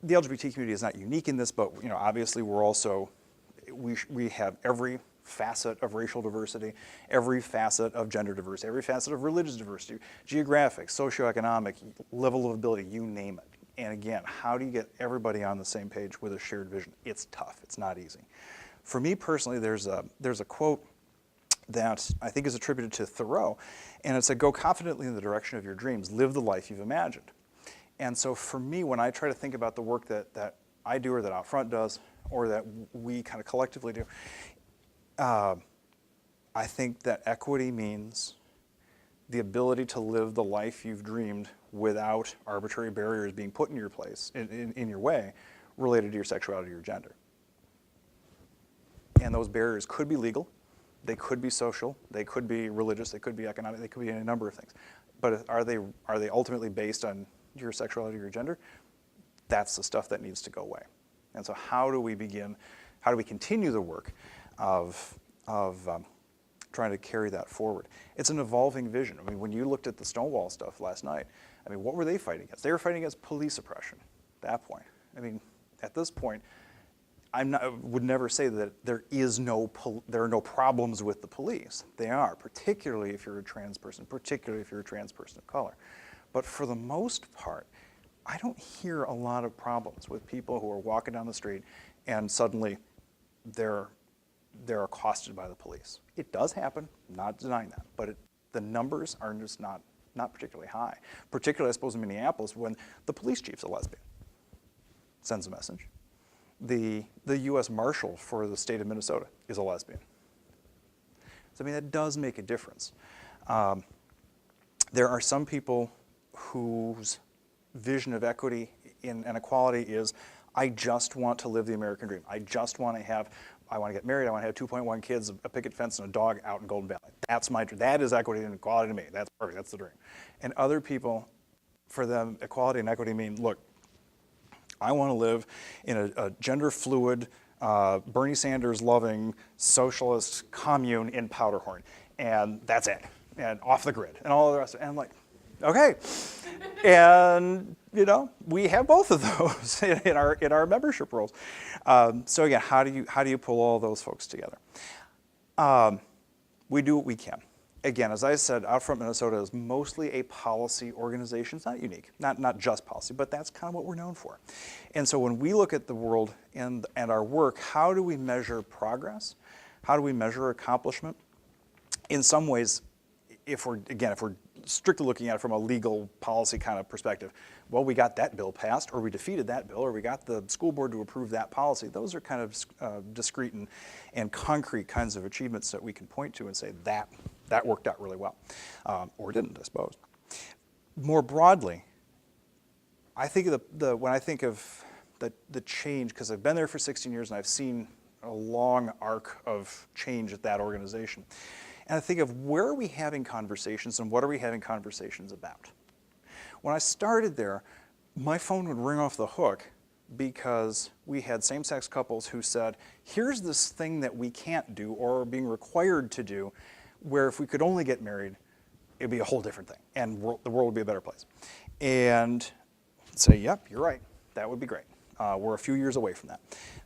The LGBT community is not unique in this, but obviously we have every facet of racial diversity, every facet of gender diversity, every facet of religious diversity, geographic, socioeconomic, level of ability, you name it. And again, how do you get everybody on the same page with a shared vision? It's tough. It's not easy. For me personally, there's a quote that I think is attributed to Thoreau, and it's a go confidently in the direction of your dreams, live the life you've imagined. And so for me, when I try to think about the work that I do or that OutFront does or that we kind of collectively do, I think that equity means the ability to live the life you've dreamed without arbitrary barriers being put in your place, in your way, related to your sexuality or your gender. And those barriers could be legal, they could be social, they could be religious, they could be economic, they could be any number of things. But are they ultimately based on your sexuality or your gender? That's the stuff that needs to go away. And so how do we continue the work of trying to carry that forward? It's an evolving vision. I mean, when you looked at the Stonewall stuff last night, I mean, what were they fighting against? They were fighting against police oppression at that point. I mean, at this point, I would never say that there are no problems with the police. They are, particularly if you're a trans person, particularly if you're a trans person of color. But for the most part, I don't hear a lot of problems with people who are walking down the street and suddenly they're accosted by the police. It does happen, I'm not denying that, but the numbers are just not particularly high. Particularly, I suppose, in Minneapolis, when the police chief's a lesbian, sends a message. The U.S. Marshal for the state of Minnesota is a lesbian. So, I mean, that does make a difference. There are some people whose vision of equity and equality is, I just want to live the American dream. I want to get married, I want to have 2.1 kids, a picket fence, and a dog out in Golden Valley. That's my dream. That is equity and equality to me. That's perfect, that's the dream. And other people, for them, equality and equity mean, look, I want to live in a gender fluid, Bernie Sanders loving socialist commune in Powderhorn. And that's it. And off the grid. And all the rest. And I'm like, okay. And, we have both of those in our membership roles. So again, how do you pull all those folks together? We do what we can. Again, as I said, OutFront Minnesota is mostly a policy organization. It's not unique, not just policy, but that's kind of what we're known for. And so when we look at the world and our work, how do we measure progress? How do we measure accomplishment? In some ways, if we're strictly looking at it from a legal policy kind of perspective, well, we got that bill passed, or we defeated that bill, or we got the school board to approve that policy. Those are kind of discrete and concrete kinds of achievements that we can point to and say that worked out really well, or didn't, I suppose. More broadly, I think when I think of the change, because I've been there for 16 years and I've seen a long arc of change at that organization. And I think of where are we having conversations and what are we having conversations about? When I started there, my phone would ring off the hook because we had same-sex couples who said, here's this thing that we can't do or are being required to do, where if we could only get married, it'd be a whole different thing and the world would be a better place. And I'd say, yep, you're right, that would be great. We're a few years away from that.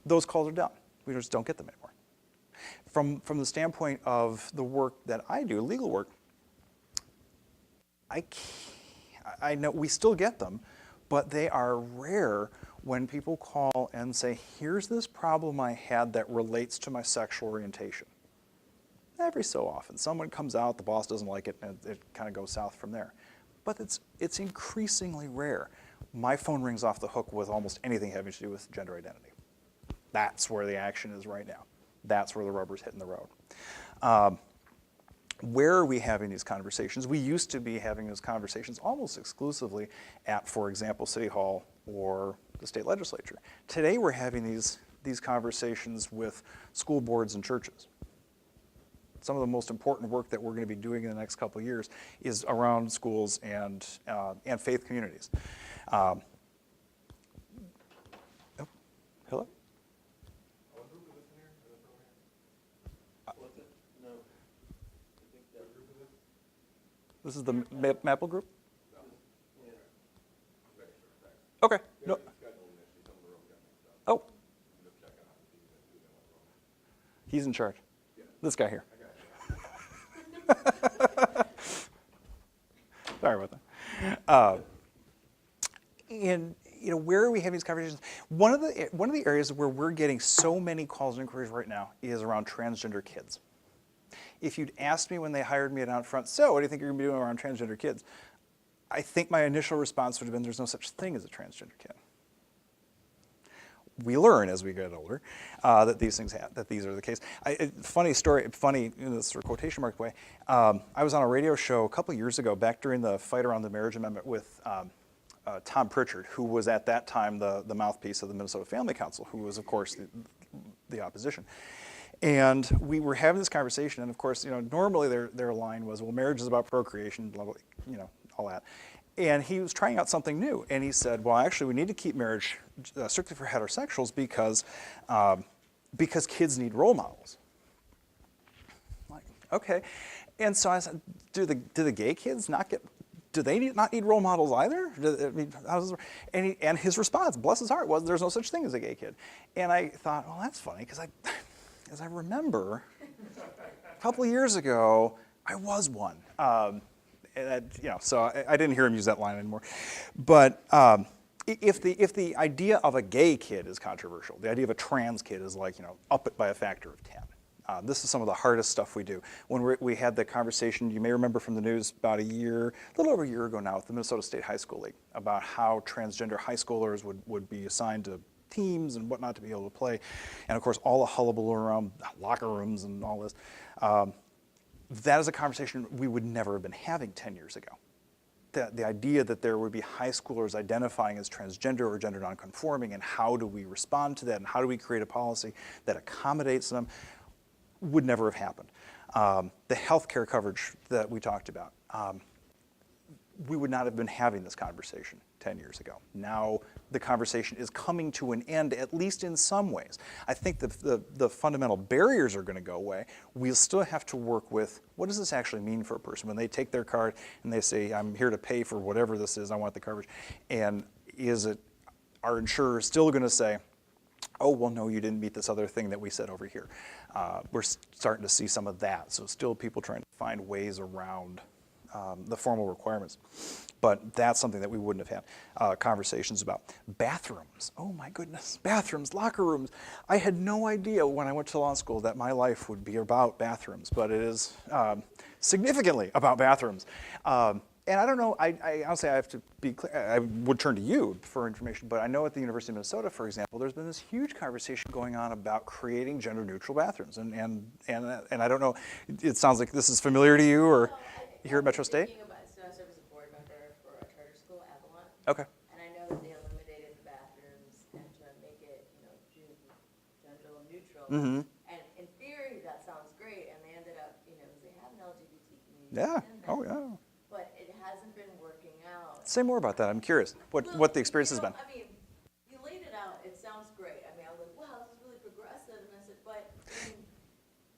Those calls are done. We just don't get them anymore. From the standpoint of the work that I do, legal work, I know we still get them, but they are rare when people call and say, here's this problem I had that relates to my sexual orientation. Every so often, someone comes out, the boss doesn't like it, and it kind of goes south from there. But it's increasingly rare. My phone rings off the hook with almost anything having to do with gender identity. That's where the action is right now. That's where the rubber's hitting the road. Where are we having these conversations? We used to be having those conversations almost exclusively at, for example, City Hall or the state legislature. Today we're having these conversations with school boards and churches. Some of the most important work that we're going to be doing in the next couple of years is around schools and faith communities. Hello? This is the MAPL group? Okay. No. Oh. He's in charge. This guy here. Sorry about that. And where are we having these conversations? One of the areas where we're getting so many calls and inquiries right now is around transgender kids. if you'd asked me when they hired me at OutFront, so what do you think you're going to be doing around transgender kids? I think my initial response would have been, there's no such thing as a transgender kid. We learn as we get older that these things that these are the case. Funny story, funny in this sort of quotation mark way. I was on a radio show a couple years ago, back during the fight around the marriage amendment, with Tom Pritchard, who was at that time the mouthpiece of the Minnesota Family Council, who was, of course, the opposition. And we were having this conversation, and of course, normally their line was, well, marriage is about procreation, blah, blah, all that. And he was trying out something new, and he said, well, actually, we need to keep marriage strictly for heterosexuals because kids need role models. I'm like, okay. And so I said, do the gay kids not need role models either? And his response, bless his heart, was, there's no such thing as a gay kid. And I thought, well, that's funny, because as I remember, a couple of years ago, I was one. So I didn't hear him use that line anymore. But if the idea of a gay kid is controversial, the idea of a trans kid is like, up it by a factor of 10. This is some of the hardest stuff we do. When we had the conversation, you may remember from the news about a little over a year ago now, with the Minnesota State High School League, about how transgender high schoolers would be assigned to teams and whatnot to be able to play. And of course, all the hullabaloo around locker rooms and all this. That is a conversation we would never have been having 10 years ago. The idea that there would be high schoolers identifying as transgender or gender nonconforming, and how do we respond to that, and how do we create a policy that accommodates them, would never have happened. The healthcare coverage that we talked about, we would not have been having this conversation 10 years ago. Now the conversation is coming to an end, at least in some ways. I think the fundamental barriers are going to go away. We'll still have to work with, what does this actually mean for a person? When they take their card and they say, I'm here to pay for whatever this is, I want the coverage. And our insurer still going to say, oh, well, no, you didn't meet this other thing that we said over here. We're starting to see some of that. So still people trying to find ways around the formal requirements. But that's something that we wouldn't have had conversations about. Bathrooms, oh my goodness, bathrooms, locker rooms. I had no idea when I went to law school that my life would be about bathrooms, but it is significantly about bathrooms. And I don't know, I honestly, I have to be clear, I would turn to you for information, but I know at the University of Minnesota, for example, there's been this huge conversation going on about creating gender-neutral bathrooms. And I don't know, it sounds like this is familiar to you, or here at Metro State? So I serve as a board member for a charter school, Avalon. Okay. And I know that they eliminated the bathrooms and to make it, gender neutral. Mm-hmm. And in theory, that sounds great, and they ended up, they have an LGBT community. Yeah, in there. oh yeah. But it hasn't been working out. Say more about that, I'm curious, what the experience has been. I mean, you laid it out, it sounds great. I mean, I was like, wow, this is really progressive, and I said, but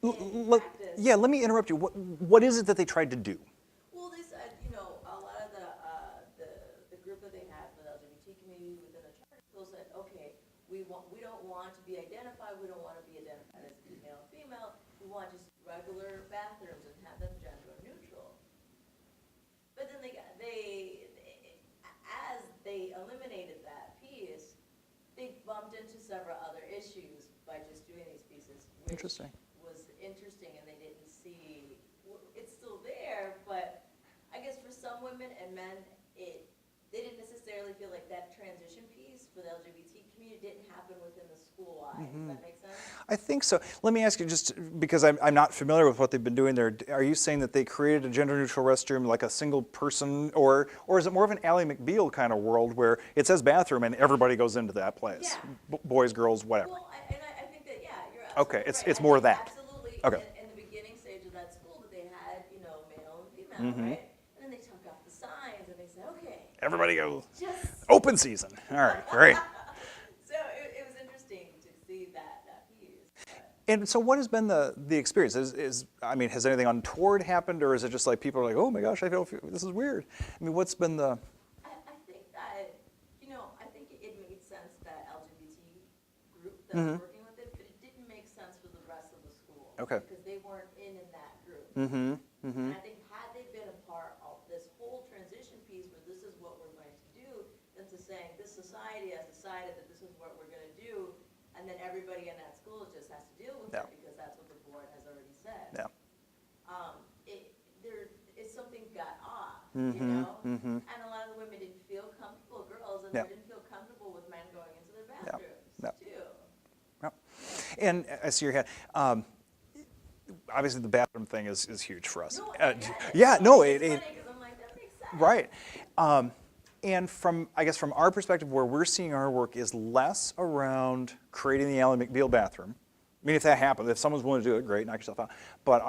in practice. Yeah, let me interrupt you. What is it that they tried to do? Well, they said, a lot of the group that they had for the LGBT community within the charter school said, okay, we don't want to be identified, we don't want to be identified as female, we want just regular bathrooms and have them gender neutral. But then as they eliminated that piece, they bumped into several other issues by just doing these pieces, which Interesting. was interesting, and they didn't see, it's still there, but I guess for some women and men, they didn't necessarily feel like that transition piece for the LGBT community didn't happen within the school wide. Does that make sense? I think so. Let me ask you, just because I'm not familiar with what they've been doing there, are you saying that they created a gender-neutral restroom like a single person, or is it more of an Ally McBeal kind of world where it says bathroom and everybody goes into that place? Yeah. Boys, girls, whatever. Well, I think that, yeah, you're absolutely Okay, it's right. more I of think that. Absolutely. Okay. In the beginning stage of that school, that they had, male and female, right? And then they took off the signs and they said, okay. Everybody goes. Just Open season. All right, great. So it was interesting to see that piece. But. And so what has been the experience? Has anything untoward happened, or is it just like people are like, oh my gosh, I feel this is weird? I mean, what's been the... I think that, I think it made sense that LGBT group that was working with it, but it didn't make sense for the rest of the school. Okay. Because they weren't in that group. Mm-hmm, mm-hmm. And I think had they been a part of this whole transition piece where this is what we're going to do, then to saying this society has decided that this is what we're going to do, and then everybody in that school just has to deal with Yeah. it because that's what the board has already said. Yeah. you know? And a lot of the women didn't feel comfortable, girls, and Yeah. they didn't feel comfortable with men going into their Yeah. bathrooms, Yeah. too. Yep. And I see your hand. Obviously, the bathroom thing is huge for us. No, I get it. Yeah, no, It's it funny, 'cause I'm like, that makes sense. right. And I guess from our perspective, where we're seeing our work is less around creating the Ally McBeal bathroom. I mean, if that happens, if someone's willing to do it, great, knock yourself out. But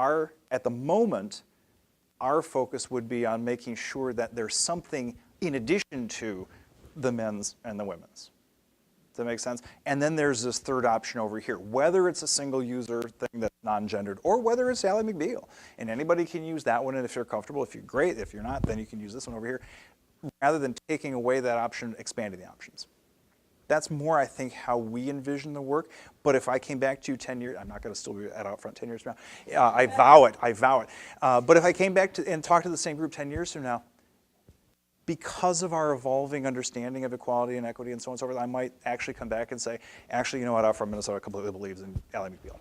at the moment, our focus would be on making sure that there's something in addition to the men's and the women's. Does that make sense? And then there's this third option over here, whether it's a single user thing that's non-gendered or whether it's Ally McBeal. And anybody can use that one, and if you're comfortable, if you're great, if you're not, then you can use this one over here. Rather than taking away that option, expanding the options. That's more, I think, how we envision the work. But if I came back to you 10 years, I'm not going to still be at OutFront 10 years from now. I vow it. But if I came back and talked to the same group 10 years from now, because of our evolving understanding of equality and equity and so on and so forth, I might actually come back and say, actually, you know what, OutFront Minnesota completely believes in Ally McBeal.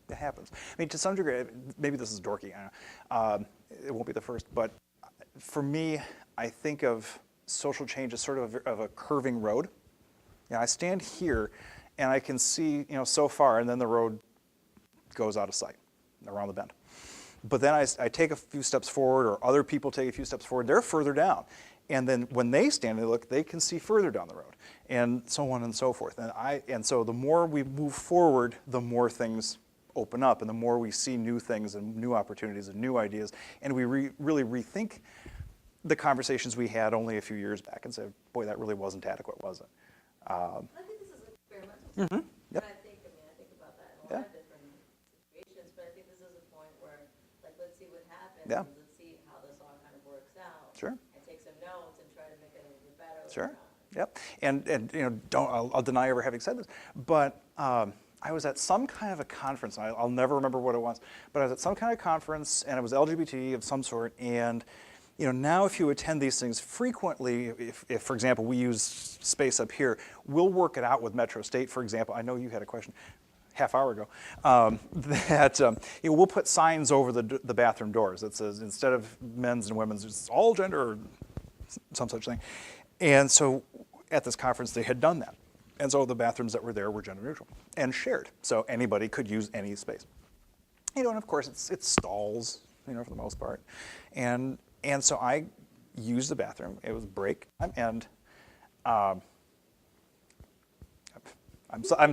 It happens. I mean, to some degree, maybe this is dorky. I don't know. It won't be the first, but for me, I think of social change as sort of a curving road. You know, I stand here, and I can see, so far, and then the road goes out of sight around the bend. But then I take a few steps forward, or other people take a few steps forward. They're further down. And then when they stand and look, they can see further down the road, and so on and so forth. And so the more we move forward, the more things open up, and the more we see new things and new opportunities and new ideas, and we really rethink the conversations we had only a few years back and say, boy, that really wasn't adequate, was it? I think this is experimental. Yep. And I think about that in a lot of different situations, but I think this is a point where, like, let's see what happens. Yeah. And let's see how this all kind of works out. Sure. And take some notes and try to make it a little bit better. Sure. later on. Yep. And I'll deny ever having said this, but I was at some kind of a conference. I'll never remember what it was, but I was at some kind of conference, and it was LGBT of some sort. And now if you attend these things frequently, if for example we use space up here, we'll work it out with Metro State, for example. I know you had a question half hour ago, we'll put signs over the bathroom doors that says, instead of men's and women's, it's all gender or some such thing. And so at this conference, they had done that. And so the bathrooms that were there were gender neutral and shared. So anybody could use any space. And of course, it's stalls, for the most part. And so I used the bathroom. It was break time, and I'm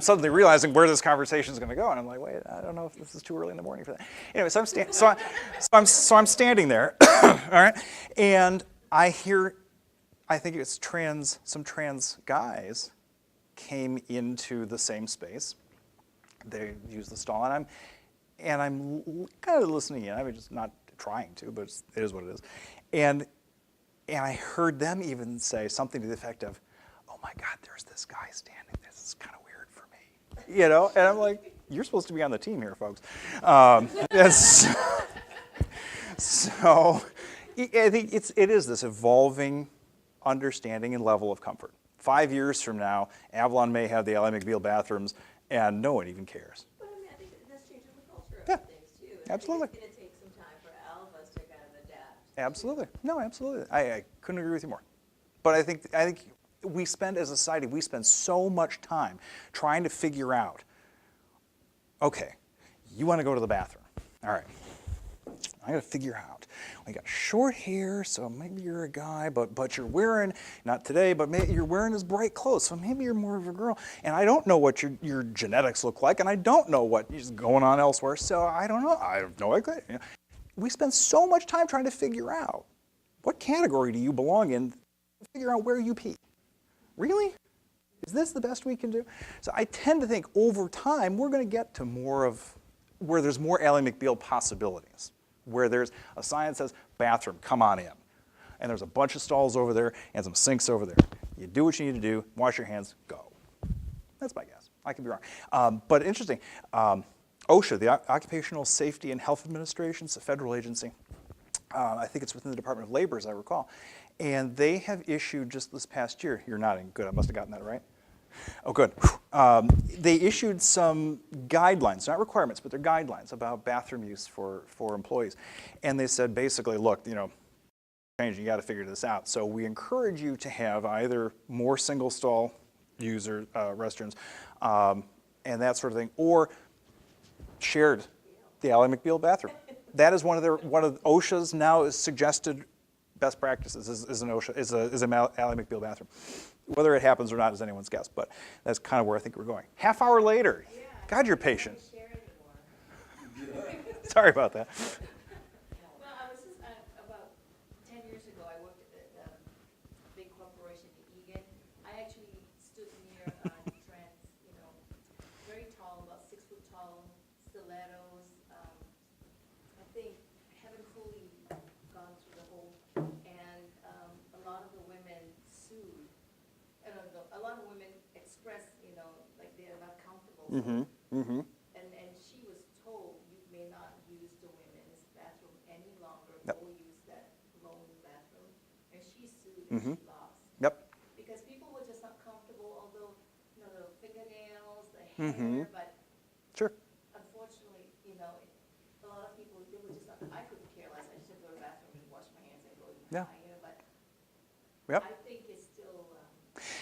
suddenly realizing where this conversation is going to go, and I'm like, wait, I don't know if this is too early in the morning for that. Anyway, so I'm standing there, all right, and I think it's some trans guys came into the same space. They used the stall, and I'm kind of listening in. I'm just not trying to, but it is what it is. And I heard them even say something to the effect of, "Oh my God, there's this guy standing there. This is kind of weird for me," And I'm like, "You're supposed to be on the team here, folks." So I think it is this evolving understanding and level of comfort. 5 years from now, Avalon may have the Ally McBeal bathrooms, and no one even cares. But I think that's changing the culture Yeah, of things, too. And absolutely. I think it's going to take some time for all of us to kind of adapt. Absolutely. No, absolutely. I couldn't agree with you more. But I think we spend, as a society, so much time trying to figure out, okay, you want to go to the bathroom. All right. I got to figure out. We got short hair, so maybe you're a guy, but you're wearing, not today, but maybe you're wearing his bright clothes, so maybe you're more of a girl. And I don't know what your genetics look like, and I don't know what is going on elsewhere, so I don't know. I have no idea. We spend so much time trying to figure out what category do you belong in, figure out where you pee. Really? Is this the best we can do? So I tend to think over time we're going to get to more of where there's more Ally McBeal possibilities, where there's a sign that says, bathroom, come on in. And there's a bunch of stalls over there and some sinks over there. You do what you need to do, wash your hands, go. That's my guess. I could be wrong. But interesting, OSHA, the Occupational Safety and Health Administration, it's a federal agency. I think it's within the Department of Labor, as I recall. And they have issued just this past year, you're nodding, good, I must have gotten that right. Oh, good. They issued some guidelines, not requirements, but they're guidelines about bathroom use for employees. And they said basically, look, you got to figure this out. So we encourage you to have either more single stall user restrooms and that sort of thing, or shared the Ally McBeal bathroom. That is one of OSHA's now suggested best practices is an Ally McBeal bathroom. Whether it happens or not is anyone's guess, but that's kind of where I think we're going. Half hour later. Yeah, God, you're patient. I don't share anymore. Sorry about that. Well, I was just, about 10 years ago, I worked at a big corporation in Egan. I actually stood near Duran, very tall, about 6 foot tall, stilettos. I think haven't fully gone through the whole, and a lot of the women sued. And a lot of women expressed, like they're not comfortable. Mm-hmm. Mm-hmm. And she was told, you may not use the women's bathroom any longer, Yep. go use that lone bathroom. And she sued and Mhm. she lost. Yep. Because people were just not comfortable, although, the fingernails, the hair, Mhm. but Sure. unfortunately, a lot of people, they were just not, I couldn't care less, I just go to the bathroom and wash my hands and go to Yeah. but Yep. I think it's still,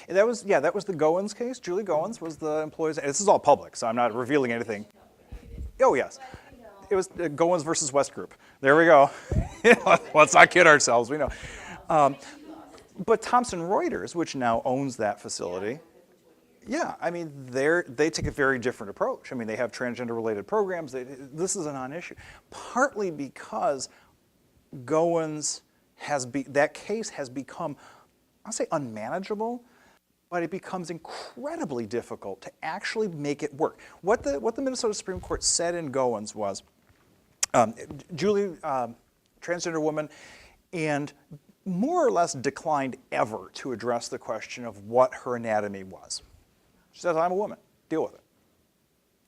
And that was the Goins case. Julie Goins was the employee's. This is all public, so I'm not revealing anything. company it is. Oh, yes. But, It was Goins versus West Group. There we go. Let's not kid ourselves. We know. But Thomson Reuters, which now owns that facility, yeah, I mean, they take a very different approach. I mean, they have transgender-related programs. This is a non-issue, partly because Goins that case has become, I'll say, unmanageable, but it becomes incredibly difficult to actually make it work. What the Minnesota Supreme Court said in Goins was, Julie, transgender woman, and more or less declined ever to address the question of what her anatomy was. She says, I'm a woman, deal with it.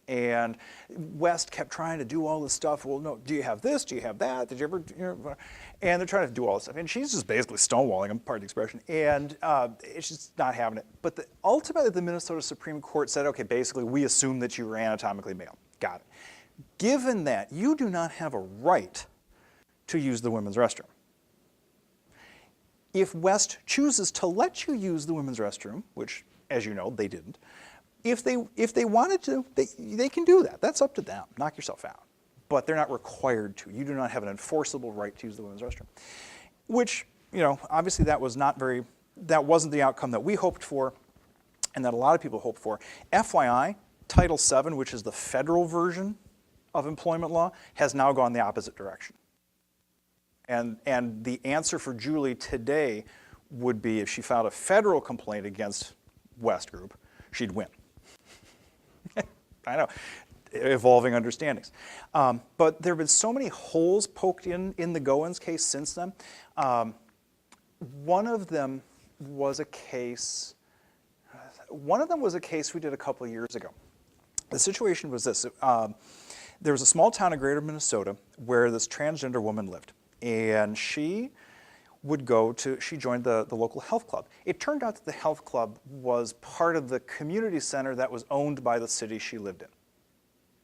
And West kept trying to do all this stuff. Well, no, do you have this? Do you have that? Did you ever, and they're trying to do all this stuff. And she's just basically stonewalling them, pardon the expression, and it's just not having it. But ultimately, the Minnesota Supreme Court said, okay, basically, we assume that you were anatomically male. Got it. Given that, you do not have a right to use the women's restroom. If West chooses to let you use the women's restroom, which, as you know, they didn't, if they wanted to, they can do that. That's up to them. Knock yourself out. But they're not required to. You do not have an enforceable right to use the women's restroom. Which, obviously that wasn't the outcome that we hoped for and that a lot of people hoped for. FYI, Title VII, which is the federal version of employment law, has now gone the opposite direction. And the answer for Julie today would be if she filed a federal complaint against West Group, she'd win. I know, evolving understandings. But there have been so many holes poked in the Goins case since then. One of them was a case we did a couple of years ago. The situation was this. There was a small town in greater Minnesota where this transgender woman lived. And she joined the local health club. It turned out that the health club was part of the community center that was owned by the city she lived in.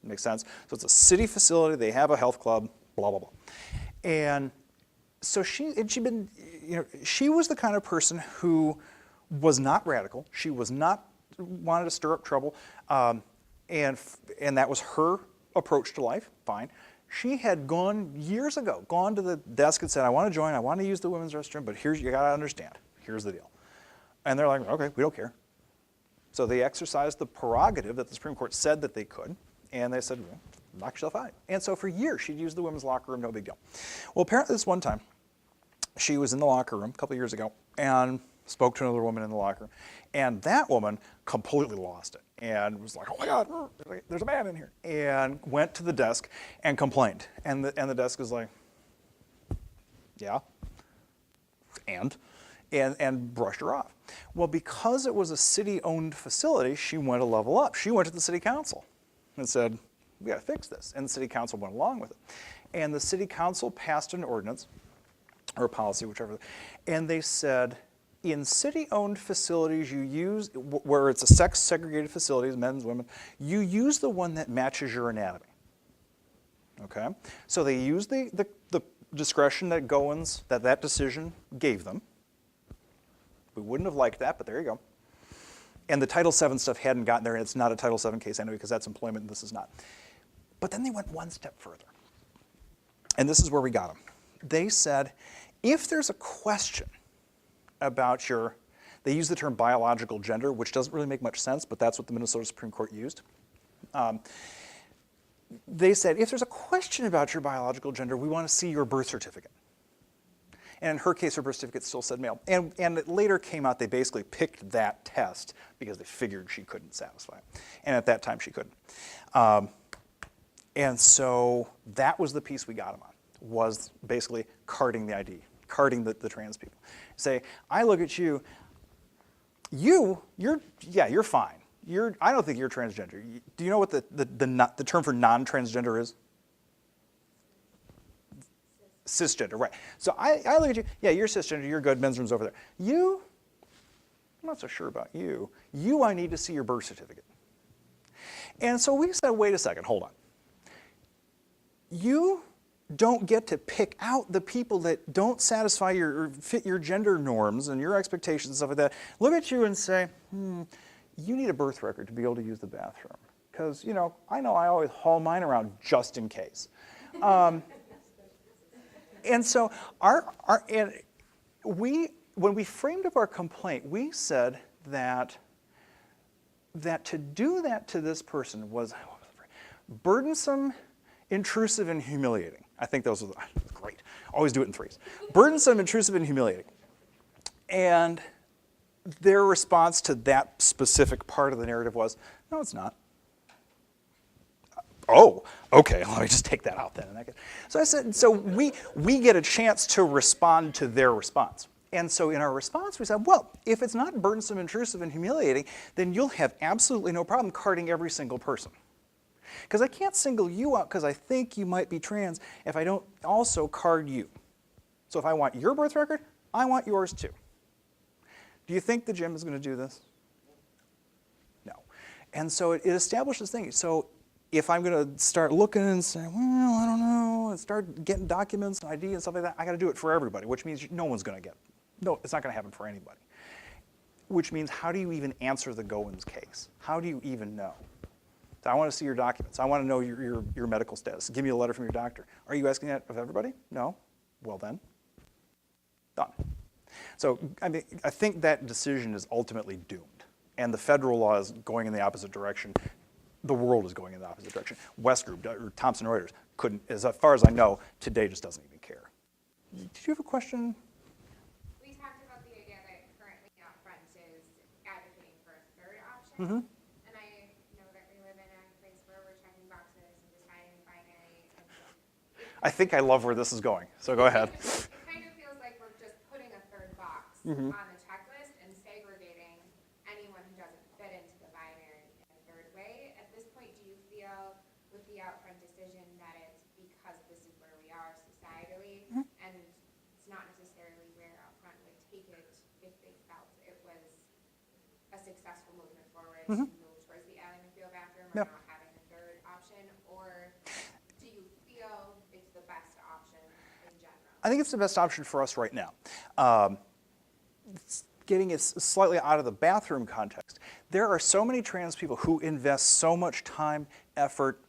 Makes sense? So it's a city facility, they have a health club, blah, blah, blah. And so she was the kind of person who was not radical. She was not wanted to stir up trouble. And that was her approach to life, fine. She had years ago, gone to the desk and said, I want to join, I want to use the women's restroom, but you got to understand, here's the deal. And they're like, okay, we don't care. So they exercised the prerogative that the Supreme Court said that they could, and they said, well, knock yourself out. And so for years, she'd used the women's locker room, no big deal. Well, apparently this one time, she was in the locker room a couple of years ago and spoke to another woman in the locker room. And that woman completely lost it and was like, oh my God, there's a man in here. And went to the desk and complained. And the desk was like, yeah, and brushed her off. Well, because it was a city-owned facility, she went a level up. She went to the city council and said, we got to fix this. And the city council went along with it. And the city council passed an ordinance, or a policy, whichever, and they said, in city-owned facilities, you use, where it's a sex-segregated facilities, men's, women, you use the one that matches your anatomy. Okay? So they use the discretion that that decision gave them. We wouldn't have liked that, but there you go. And the Title VII stuff hadn't gotten there, and it's not a Title VII case anyway, because that's employment, and this is not. But then they went one step further. And this is where we got them. They said, if there's a question about they use the term biological gender, which doesn't really make much sense, but that's what the Minnesota Supreme Court used. They said, if there's a question about your biological gender, we want to see your birth certificate. And in her case, her birth certificate still said male. And it later came out they basically picked that test because they figured she couldn't satisfy it. And at that time, she couldn't. And so that was the piece we got them on, was basically carding the ID, carding the trans people. Say, I look at you're fine. I don't think you're transgender. Do you know what the term for non-transgender is? Cisgender, right. So I look at you, yeah, you're cisgender, you're good, men's room's over there. You, I'm not so sure about you. You, I need to see your birth certificate. And so we said, wait a second, hold on. You don't get to pick out the people that don't satisfy or fit your gender norms and your expectations and stuff like that. Look at you and say, you need a birth record to be able to use the bathroom. Because, I always haul mine around just in case. And so when we framed up our complaint, we said that to do that to this person was burdensome, intrusive, and humiliating. I think those are great. Always do it in threes. Burdensome, intrusive, and humiliating. And their response to that specific part of the narrative was, no, it's not. Oh, okay, let me just take that out then. So I said, so we get a chance to respond to their response. And so in our response, we said, well, if it's not burdensome, intrusive, and humiliating, then you'll have absolutely no problem carding every single person. Because I can't single you out because I think you might be trans if I don't also card you. So if I want your birth record, I want yours too. Do you think the gym is going to do this? No. And so it established this thing. So if I'm going to start looking and say, well, I don't know, and start getting documents and ID and stuff like that, I got to do it for everybody, which means no one's going to get it. No, it's not going to happen for anybody. Which means, how do you even answer the Goins case? How do you even know? So I want to see your documents. I want to know your medical status. Give me a letter from your doctor. Are you asking that of everybody? No? Well then, done. So I think that decision is ultimately doomed. And the federal law is going in the opposite direction. The world is going in the opposite direction. West Group, or Thomson Reuters, couldn't, as far as I know, today just doesn't even care. Did you have a question? We talked about the idea that currently OutFront is advocating for a third option. Mm-hmm. And I know that we live in a place where we're checking boxes and deciding binary. I think I love where this is going, so go ahead. It kind of feels like we're just putting a third box Mm-hmm. on the checklist and segregating anyone who doesn't fit into the binary in a third way. At this point, do you feel with the OutFront decision that it's because this is where we are societally, and it's not necessarily where OutFront would take it if they felt it was a successful movement forward to move towards the Ally McBeal bathroom or Yep. not having a third option, or do you feel it's the best option in general? I think it's the best option for us right now. Getting it slightly out of the bathroom context, there are so many trans people who invest so much time, effort,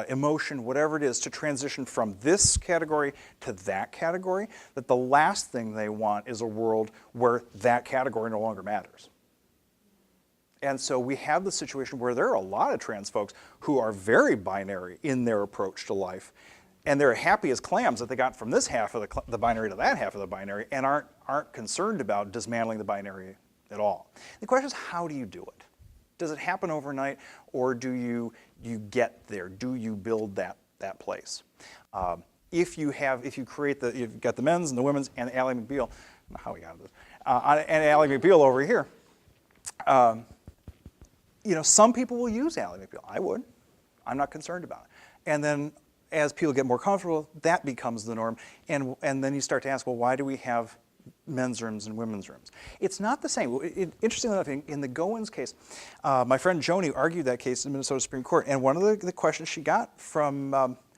emotion, whatever it is, to transition from this category to that category, that the last thing they want is a world where that category no longer matters. And so we have the situation where there are a lot of trans folks who are very binary in their approach to life, and they're happy as clams that they got from this half of the binary to that half of the binary, and aren't concerned about dismantling the binary at all. The question is, how do you do it? Does it happen overnight, or do you get there? Do you build that place? If you've got the men's and the women's and Ally McBeal, I don't know how we got this, and Ally McBeal over here. Some people will use Ally McBeal. I would. I'm not concerned about it. And then as people get more comfortable, that becomes the norm. And then you start to ask, well, why do we have men's rooms and women's rooms. It's not the same. Interestingly enough, in the Goins case, my friend Joni argued that case in the Minnesota Supreme Court, and one of the questions she got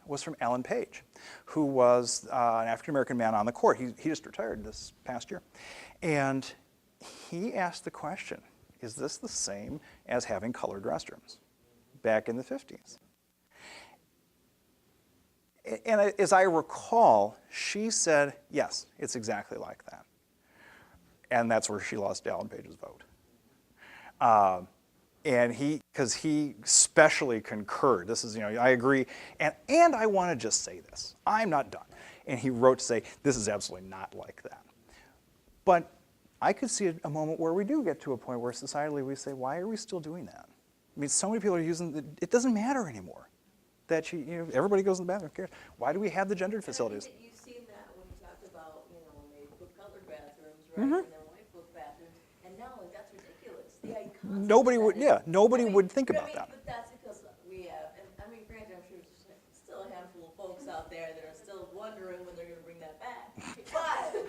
was from Alan Page, who was an African-American man on the court. He just retired this past year. And he asked the question, is this the same as having colored restrooms back in the 50s? And as I recall, she said, yes, it's exactly like that. And that's where she lost Alan Page's vote. And because he specially concurred. This is, I agree. And I want to just say this. I'm not done. And he wrote to say, this is absolutely not like that. But I could see a moment where we do get to a point where societally we say, why are we still doing that? I mean, so many people are using it doesn't matter anymore. That everybody goes in the bathroom, who cares? Why do we have the gendered facilities? And I think that you've seen that when you talked about, when they put colored bathrooms, right, and then white folk bathrooms, and now that's ridiculous. The icons. Nobody would think about that. But that's because we have, and I mean, granted, I'm sure there's still a handful of folks out there that are still wondering when they're going to bring that back. But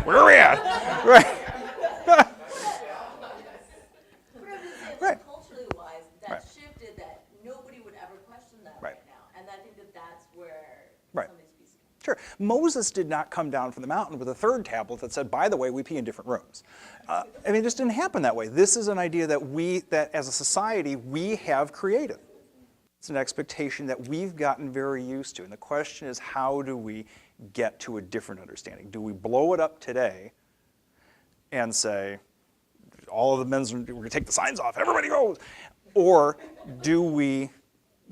Where are we at? Right. Right. Culturally wise, that shifted that nobody would ever question that right now. And I think that that's where some of these pieces come. Sure. Moses did not come down from the mountain with a third tablet that said, by the way, we pee in different rooms. I mean, it just didn't happen that way. This is an idea that as a society, we have created. It's an expectation that we've gotten very used to. And the question is, how do we get to a different understanding? Do we blow it up today and say, all of the men's, we're going to take the signs off, everybody goes? Or do we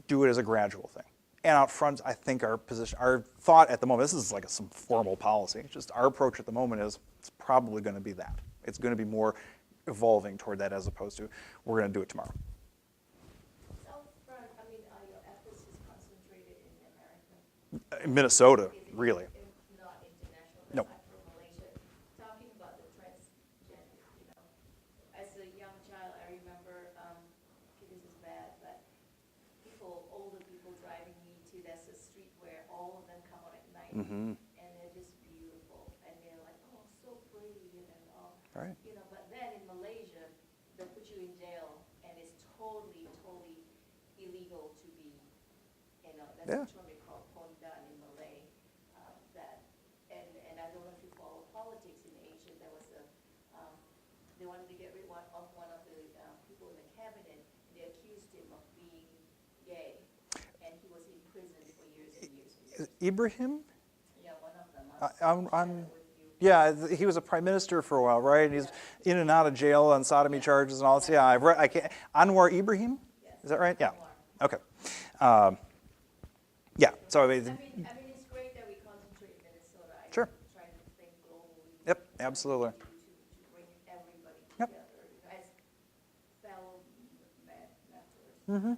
do it as a gradual thing? And out front, I think our thought at the moment, this is like some formal policy, just our approach at the moment is it's probably going to be that. It's going to be more evolving toward that as opposed to we're going to do it tomorrow. Out front, I mean, your efforts is concentrated in America. In Minnesota, really. Not international. No. Aside from Malaysia. Talking about the transgender, as a young child, I remember, this is bad, but older people driving me to, that's a street where all of them come out at night. Mm-hmm. And they're just beautiful. And they're like, oh, so pretty, Right. But then in Malaysia, they'll put you in jail, and it's totally, totally illegal to be, that's a term they call pondan in Malay. And I don't know if you follow politics in Asia. There was they wanted to get rid of one of the people in the cabinet. They accused him of being gay, and he was in prison for years and years and years. Ibrahim? Yeah, one of them. Yeah, he was a prime minister for a while, right? And he's in and out of jail on sodomy charges and all this. Yeah, I can't. Anwar Ibrahim? Yes. Is that right? Yeah. Anwar. Okay. Yeah. So I mean, it's great that we concentrate in Minnesota. Sure. Try to think globally. Yep. Absolutely. To bring everybody Yep. together as fellow members. Mm-hmm.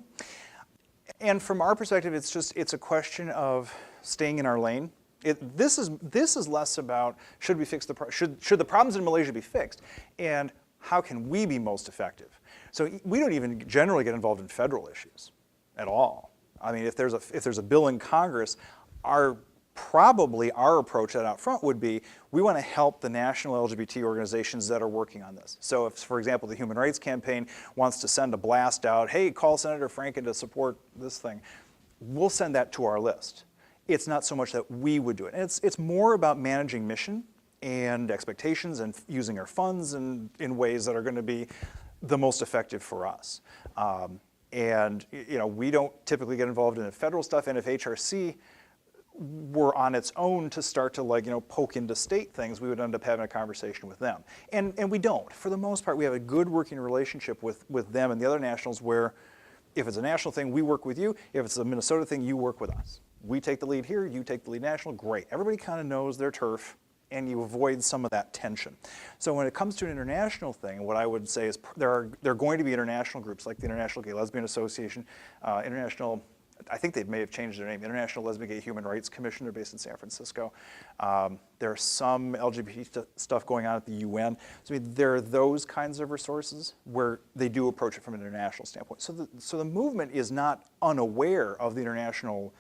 And from our perspective, it's a question of staying in our lane. This is less about should we fix should the problems in Malaysia be fixed, and how can we be most effective. So we don't even generally get involved in federal issues at all. I mean, if there's a bill in Congress, probably our approach out front would be we want to help the national LGBT organizations that are working on this. So if, for example, the Human Rights Campaign wants to send a blast out, hey, call Senator Franken to support this thing, we'll send that to our list. It's not so much that we would do it. And it's more about managing mission and expectations and using our funds in ways that are going to be the most effective for us. And we don't typically get involved in the federal stuff, and if HRC were on its own to start to poke into state things, we would end up having a conversation with them. And we don't. For the most part, we have a good working relationship with them and the other nationals where if it's a national thing, we work with you. If it's a Minnesota thing, you work with us. We take the lead here, you take the lead national, great. Everybody kind of knows their turf, and you avoid some of that tension. So when it comes to an international thing, what I would say is there are going to be international groups like the International Gay Lesbian Association, International, I think they may have changed their name, International Lesbian Gay Human Rights Commission. They're based in San Francisco. There's some LGBT stuff going on at the UN. So there are those kinds of resources where they do approach it from an international standpoint. So the movement is not unaware of the international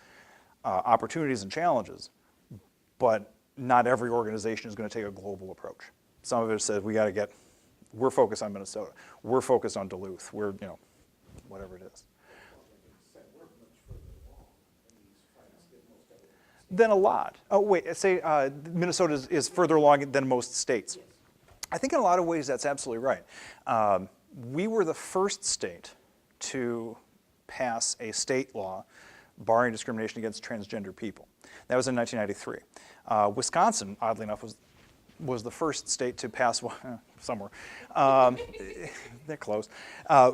opportunities and challenges, but not every organization is going to take a global approach. Some of it says we're focused on Minnesota, we're focused on Duluth, we're, whatever it is. Than a lot. Oh, wait, say Minnesota is further along than most states. I think in a lot of ways that's absolutely right. We were the first state to pass a state law barring discrimination against transgender people. That was in 1993. Wisconsin, oddly enough, was the first state to pass one, somewhere. They're close.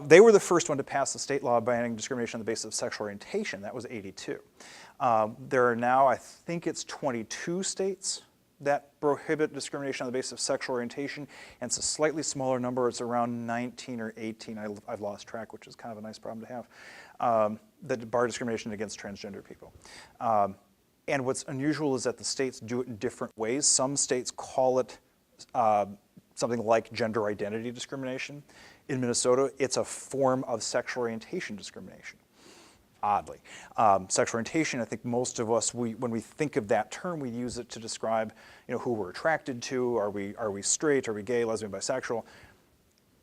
They were the first one to pass a state law banning discrimination on the basis of sexual orientation. That was 82. There are now, I think it's 22 states that prohibit discrimination on the basis of sexual orientation, and it's a slightly smaller number. It's around 19 or 18. I've lost track, which is kind of a nice problem to have, that bar discrimination against transgender people. And what's unusual is that the states do it in different ways. Some states call it something like gender identity discrimination. In Minnesota, it's a form of sexual orientation discrimination. Oddly. Sexual orientation, I think most of us, when we think of that term, we use it to describe who we're attracted to. Are we straight? Are we gay, lesbian, bisexual?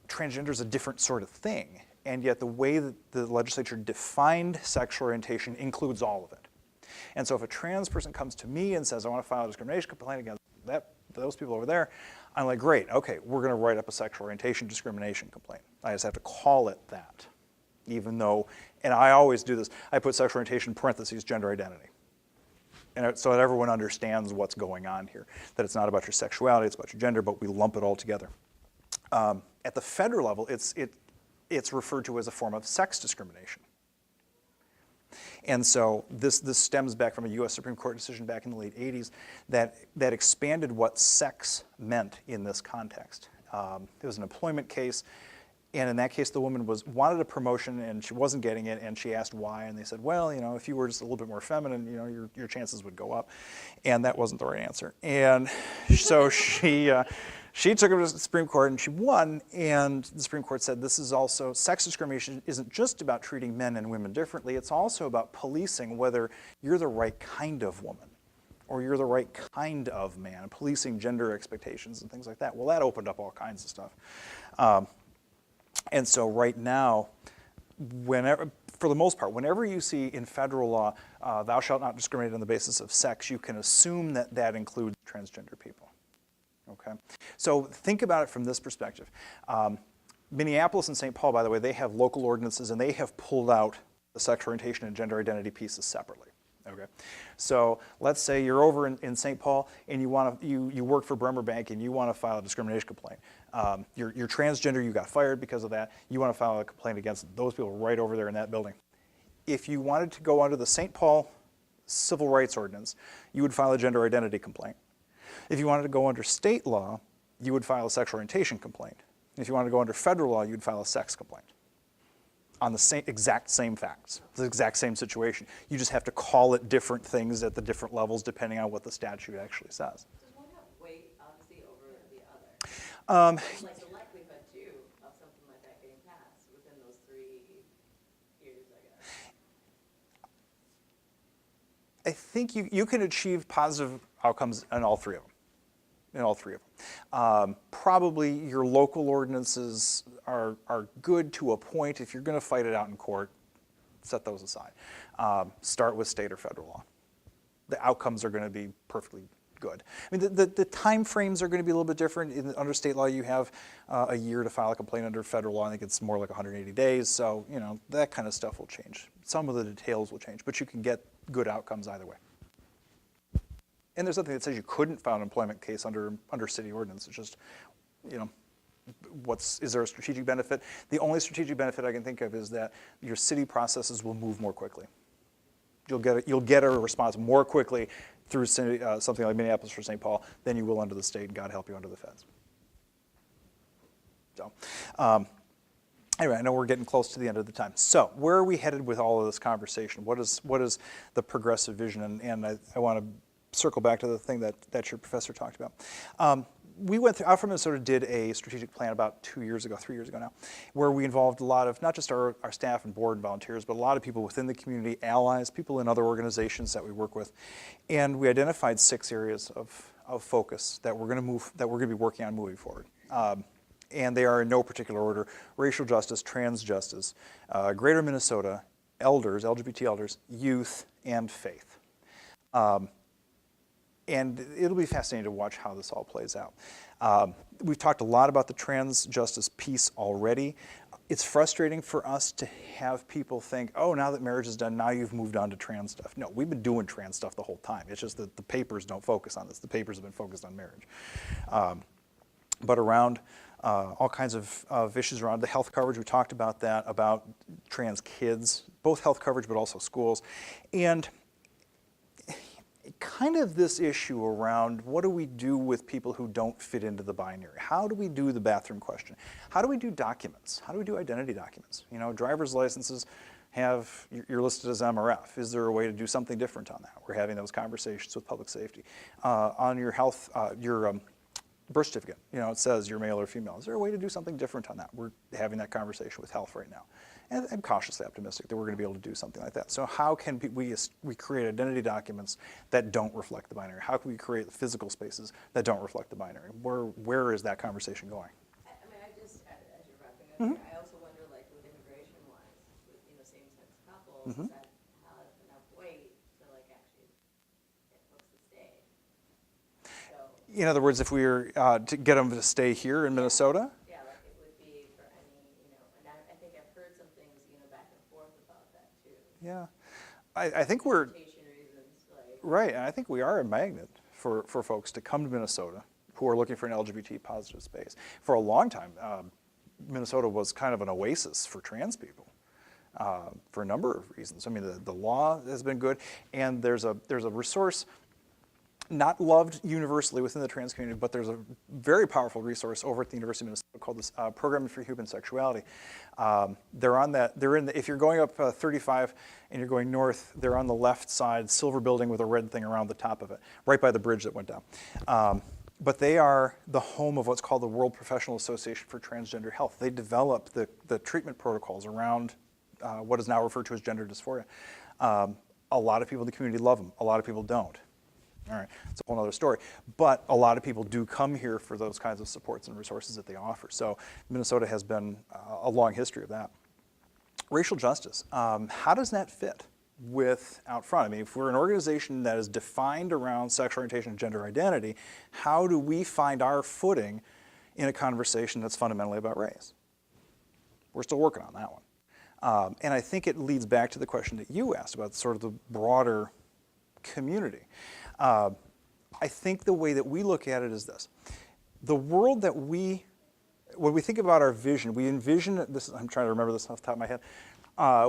Transgender is a different sort of thing, and yet the way that the legislature defined sexual orientation includes all of it. And so if a trans person comes to me and says, I want to file a discrimination complaint against those people over there, I'm like, great, okay, we're going to write up a sexual orientation discrimination complaint. I just have to call it that. Even though, and I always do this, I put sexual orientation in parentheses, gender identity. And so that everyone understands what's going on here, that it's not about your sexuality, it's about your gender, but we lump it all together. At the federal level, it's referred to as a form of sex discrimination. And so this stems back from a US Supreme Court decision back in the late 80s that expanded what sex meant in this context. It was an employment case. And in that case, the woman wanted a promotion and she wasn't getting it, and she asked why, and they said, well, if you were just a little bit more feminine, your chances would go up. And that wasn't the right answer. And so she took it to the Supreme Court and she won, and the Supreme Court said this is also, sex discrimination isn't just about treating men and women differently, it's also about policing whether you're the right kind of woman or you're the right kind of man, policing gender expectations and things like that. Well, that opened up all kinds of stuff. And so right now, for the most part, whenever you see in federal law, thou shalt not discriminate on the basis of sex, you can assume that that includes transgender people. Okay? So think about it from this perspective. Minneapolis and St. Paul, by the way, they have local ordinances, and they have pulled out the sexual orientation and gender identity pieces separately. Okay, so let's say you're over in St. Paul and you work for Bremer Bank and you want to file a discrimination complaint. You're transgender, you got fired because of that. You want to file a complaint against those people right over there in that building. If you wanted to go under the St. Paul Civil Rights Ordinance, you would file a gender identity complaint. If you wanted to go under state law, you would file a sexual orientation complaint. If you wanted to go under federal law, you'd file a sex complaint. On the exact same facts, the exact same situation. You just have to call it different things at the different levels depending on what the statute actually says. Does one have weight, obviously, over the other? Like the likelihood, too, of something like that getting passed within those 3 years, I guess. I think you can achieve positive outcomes in all three of them. Probably your local ordinances are good to a point. If you're going to fight it out in court, set those aside. Start with state or federal law. The outcomes are going to be perfectly good. I mean, the time frames are going to be a little bit different. Under state law, you have a year to file a complaint. Under federal law, I think it's more like 180 days. So, that kind of stuff will change. Some of the details will change, but you can get good outcomes either way. And there's nothing that says you couldn't file an employment case under city ordinance. It's just, is there a strategic benefit? The only strategic benefit I can think of is that your city processes will move more quickly. You'll get a response more quickly through something like Minneapolis or St. Paul than you will under the state, and God help you under the feds. So, anyway, I know we're getting close to the end of the time. So, where are we headed with all of this conversation? What is the progressive vision? And I want to circle back to the thing that your professor talked about. we went through, OutFront Minnesota did a strategic plan about 3 years ago now, where we involved a lot of, not just our staff and board and volunteers, but a lot of people within the community, allies, people in other organizations that we work with. And we identified 6 areas of focus that we're going to be working on moving forward. And they are in no particular order: racial justice, trans justice, Greater Minnesota, elders, LGBT elders, youth, and faith. And it'll be fascinating to watch how this all plays out. We've talked a lot about the trans justice piece already. It's frustrating for us to have people think, oh, now that marriage is done, now you've moved on to trans stuff. No, we've been doing trans stuff the whole time. It's just that the papers don't focus on this. The papers have been focused on marriage. But around all kinds of issues around the health coverage, we talked about that, about trans kids, both health coverage but also schools. And kind of this issue around what do we do with people who don't fit into the binary? How do we do the bathroom question? How do we do documents? How do we do identity documents? You know, driver's licenses you're listed as MRF. Is there a way to do something different on that? We're having those conversations with public safety. On your health, your birth certificate, you know, it says you're male or female. Is there a way to do something different on that? We're having that conversation with health right now. And I'm cautiously optimistic that we're going to be able to do something like that. So how can we create identity documents that don't reflect the binary? How can we create physical spaces that don't reflect the binary? Where is that conversation going? I mean, I just, as you're wrapping up here, I also wonder, like, with immigration-wise, with, you know, same-sex couples, that have enough weight to, like, actually get folks to stay. So, In other words, if we were to get them to stay here in Minnesota, yeah, like, it would be for any, you know, and I think I've heard some things, you know, back and forth about that, too. yeah, I think we're Reputation reasons, like. right, and I think we are a magnet for folks to come to Minnesota who are looking for an LGBT positive space. For a long time, Minnesota was kind of an oasis for trans people for a number of reasons. I mean, the law has been good, and there's a resource not loved universally within the trans community, but there's a very powerful resource over at the University of Minnesota called this Program for Human Sexuality. If you're going up 35 and you're going north, they're on the left side, silver building with a red thing around the top of it, right by the bridge that went down. But they are the home of what's called the World Professional Association for Transgender Health. They develop the treatment protocols around what is now referred to as gender dysphoria. A lot of people in the community love them. A lot of people don't. All right, it's a whole other story. But a lot of people do come here for those kinds of supports and resources that they offer. So Minnesota has been a long history of that. Racial justice, how does that fit with OutFront? I mean, if we're an organization that is defined around sexual orientation and gender identity, how do we find our footing in a conversation that's fundamentally about race? We're still working on that one. And I think it leads back to the question that you asked about sort of the broader community. I think the way that we look at it is this. The world that when we think about our vision, we envision, I'm trying to remember this off the top of my head,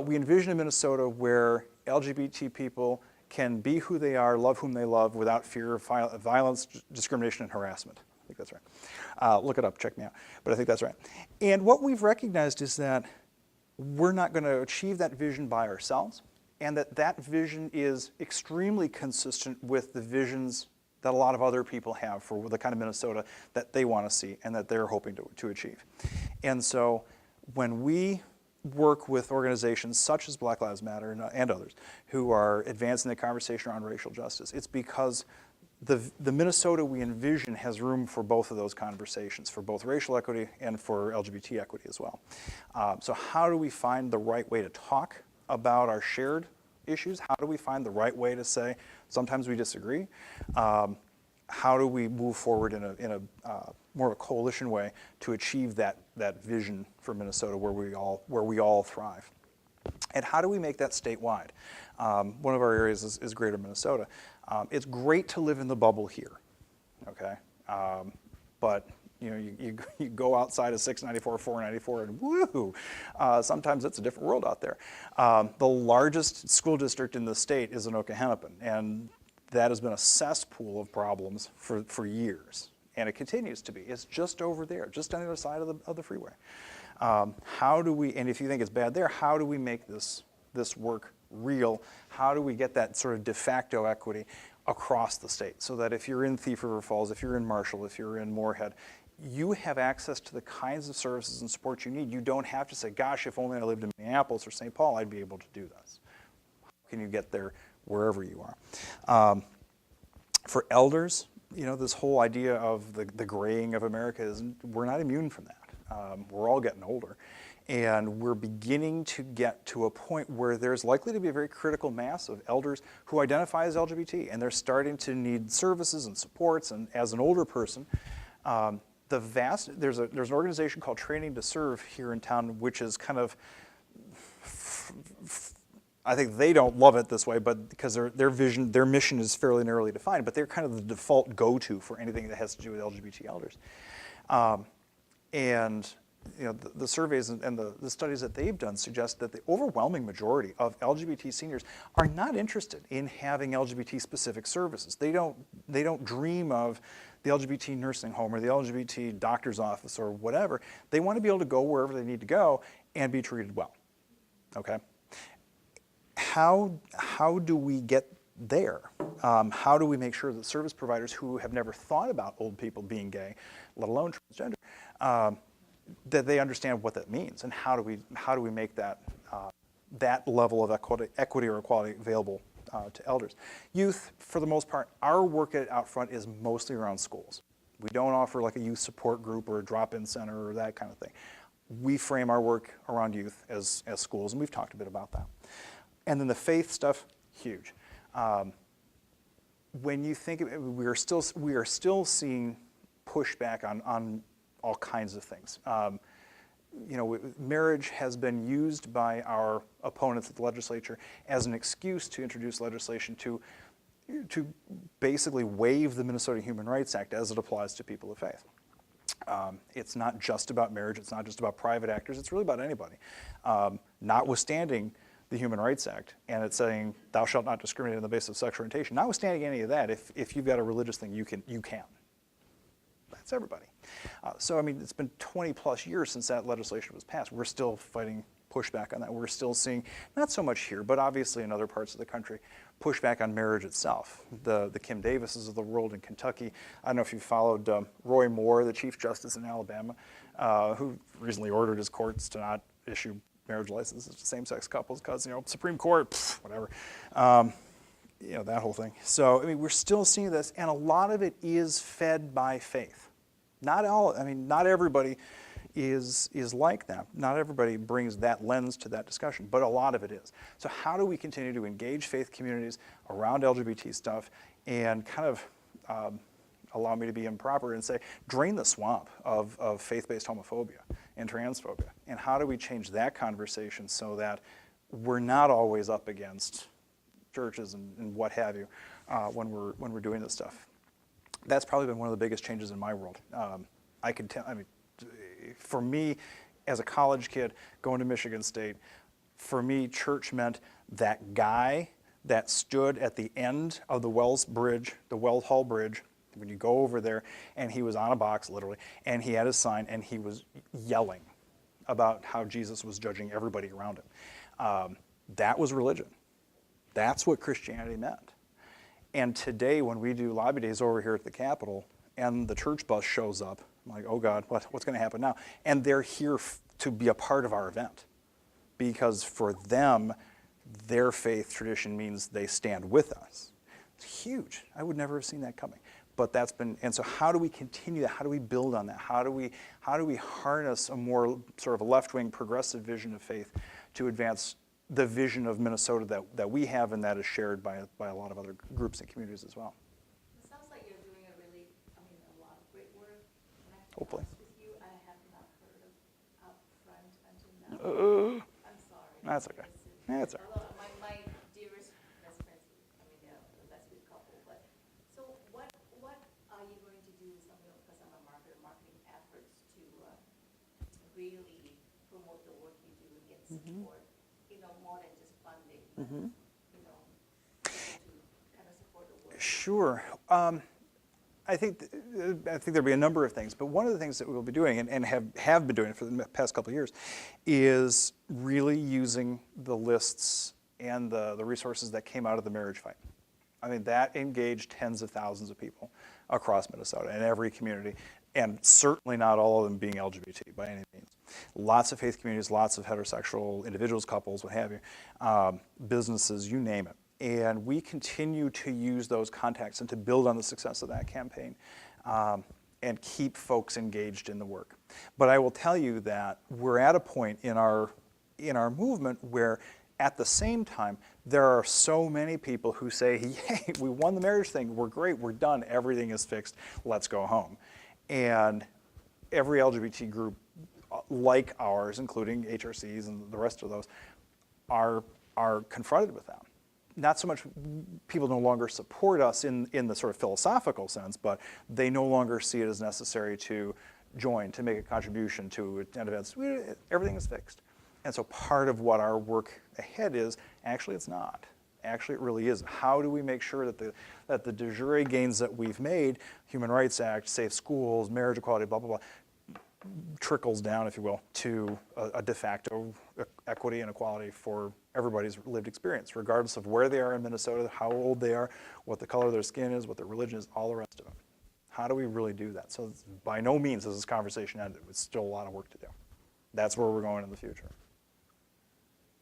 we envision a Minnesota where LGBT people can be who they are, love whom they love, without fear of violence, discrimination, and harassment. I think that's right. Look it up, check me out. But I think that's right. And what we've recognized is that we're not going to achieve that vision by ourselves, and that vision is extremely consistent with the visions that a lot of other people have for the kind of Minnesota that they want to see and that they're hoping to achieve. And so when we work with organizations such as Black Lives Matter and others who are advancing the conversation around racial justice, it's because the Minnesota we envision has room for both of those conversations, for both racial equity and for LGBT equity as well. So how do we find the right way to talk about our shared issues? How do we find the right way to say, sometimes we disagree? How do we move forward in a more of a coalition way to achieve that vision for Minnesota where we all thrive? And how do we make that statewide? One of our areas is Greater Minnesota. It's great to live in the bubble here, okay? But you know, you go outside of 694, 494, and woohoo! Sometimes it's a different world out there. The largest school district in the state is in Okehennepin, and that has been a cesspool of problems for years, and it continues to be. It's just over there, just on the other side of the freeway. How do we? And if you think it's bad there, how do we make this work real? How do we get that sort of de facto equity across the state, so that if you're in Thief River Falls, if you're in Marshall, if you're in Moorhead, you have access to the kinds of services and support you need. You don't have to say, gosh, if only I lived in Minneapolis or St. Paul, I'd be able to do this. How can you get there wherever you are? For elders, this whole idea of the graying of America is, we're not immune from that. We're all getting older. And we're beginning to get to a point where there's likely to be a very critical mass of elders who identify as LGBT, and they're starting to need services and supports. And as an older person, there's an organization called Training to Serve here in town, which is kind of, I think they don't love it this way, but because their mission is fairly narrowly defined, but they're kind of the default go-to for anything that has to do with LGBT elders. And the surveys and the studies that they've done suggest that the overwhelming majority of LGBT seniors are not interested in having LGBT-specific services. They don't dream of the LGBT nursing home or the LGBT doctor's office or whatever. They want to be able to go wherever they need to go and be treated well. Okay? How do we get there? How do we make sure that service providers who have never thought about old people being gay, let alone transgender, that they understand what that means, and how do we make that that level of equity or equality available to elders? Youth, for the most part, our work at OutFront is mostly around schools. We don't offer like a youth support group or a drop-in center or that kind of thing. We frame our work around youth as schools, and we've talked a bit about that. And then the faith stuff, huge. When you think of it, we are still seeing pushback on all kinds of things. Marriage has been used by our opponents at the legislature as an excuse to introduce legislation to basically waive the Minnesota Human Rights Act as it applies to people of faith. It's not just about marriage, it's not just about private actors, it's really about anybody. Notwithstanding the Human Rights Act, and it's saying, thou shalt not discriminate on the basis of sexual orientation. Notwithstanding any of that, if you've got a religious thing, you can. That's everybody. It's been 20 plus years since that legislation was passed. We're still fighting pushback on that. We're still seeing, not so much here, but obviously in other parts of the country, pushback on marriage itself. The Kim Davises of the world in Kentucky. I don't know if you followed Roy Moore, the Chief Justice in Alabama, who recently ordered his courts to not issue marriage licenses to same-sex couples because, Supreme Court, whatever. That whole thing. So, we're still seeing this, and a lot of it is fed by faith. Not everybody is like that. Not everybody brings that lens to that discussion, but a lot of it is. So how do we continue to engage faith communities around LGBT stuff and kind of allow me to be improper and say, drain the swamp of faith-based homophobia and transphobia? And how do we change that conversation so that we're not always up against churches and what have you when we're doing this stuff? That's probably been one of the biggest changes in my world. I can tell, for me, as a college kid going to Michigan State, for me, church meant that guy that stood at the end of the Wells Bridge, the Wells Hall Bridge, when you go over there, and he was on a box, literally, and he had his sign, and he was yelling about how Jesus was judging everybody around him. That was religion. That's what Christianity meant. And today, when we do lobby days over here at the Capitol, and the church bus shows up, I'm like, oh God, what's going to happen now? And they're here to be a part of our event. Because for them, their faith tradition means they stand with us. It's huge. I would never have seen that coming. But that's been, and so how do we continue that? How do we build on that? How do we harness a more sort of a left-wing progressive vision of faith to advance the vision of Minnesota that we have and that is shared by a lot of other groups and communities as well? It sounds like you're doing a lot of great work. And I have to be Hopefully. honest with you, I have not heard of OutFront until now. I'm sorry. That's okay. That's all right. Although my dearest best friends, they're a lesbian couple, but so what are you going to do, because I'm a marketing efforts to really promote the work you do and get support, more than just funding, to kind of support the work? Sure. I think there'll be a number of things, but one of the things that we'll be doing and have been doing for the past couple of years is really using the lists and the resources that came out of the marriage fight. I mean, that engaged tens of thousands of people across Minnesota in every community, and certainly not all of them being LGBT by any means. Lots of faith communities, lots of heterosexual individuals, couples, what have you, businesses, you name it. And we continue to use those contacts and to build on the success of that campaign and keep folks engaged in the work. But I will tell you that we're at a point in our movement where at the same time, there are so many people who say, hey, we won the marriage thing, we're great, we're done, everything is fixed, let's go home. And every LGBT group like ours, including HRCs and the rest of those, are confronted with that. Not so much people no longer support us in the sort of philosophical sense, but they no longer see it as necessary to join, to make a contribution, to attend events. Everything is fixed. And so part of what our work ahead is, actually it's not. Actually it really is. How do we make sure that the de jure gains that we've made, Human Rights Act, safe schools, marriage equality, blah, blah, blah, trickles down, if you will, to a de facto equity and equality for everybody's lived experience, regardless of where they are in Minnesota, how old they are, what the color of their skin is, what their religion is, all the rest of it. How do we really do that? So by no means has this conversation ended. It's still a lot of work to do. That's where we're going in the future.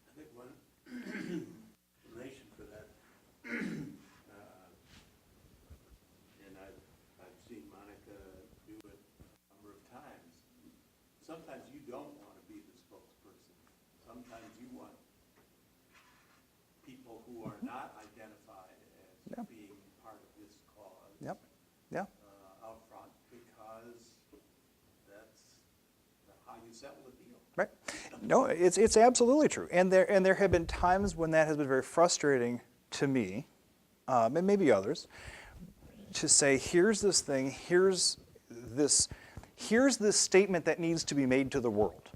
I think one explanation for that, and I've seen Monica do it a number of times. Sometimes you don't want to be the spokesperson. Sometimes you want people who are not identified as being part of this cause. Yep. Yeah. Out front, because that's how you settle the deal. Right. No, it's absolutely true. And there have been times when that has been very frustrating to me, and maybe others, to say, here's this thing, here's this statement that needs to be made to the world.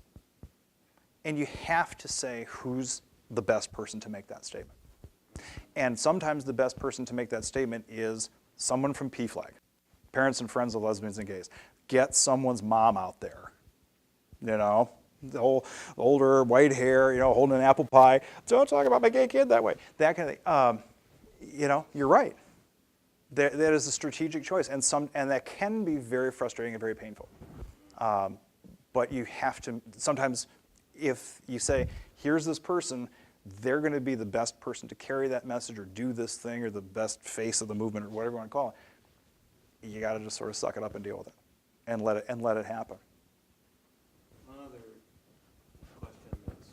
And you have to say who's the best person to make that statement. And sometimes the best person to make that statement is someone from PFLAG, Parents and Friends of Lesbians and Gays. Get someone's mom out there, you know, the whole older, white hair, you know, holding an apple pie. Don't talk about my gay kid that way. That kind of thing. You know, you're right. That is a strategic choice, and that can be very frustrating and very painful. But you have to, sometimes if you say, here's this person, they're going to be the best person to carry that message or do this thing or the best face of the movement or whatever you want to call it, you got to just sort of suck it up and deal with it and let it happen. One other question that's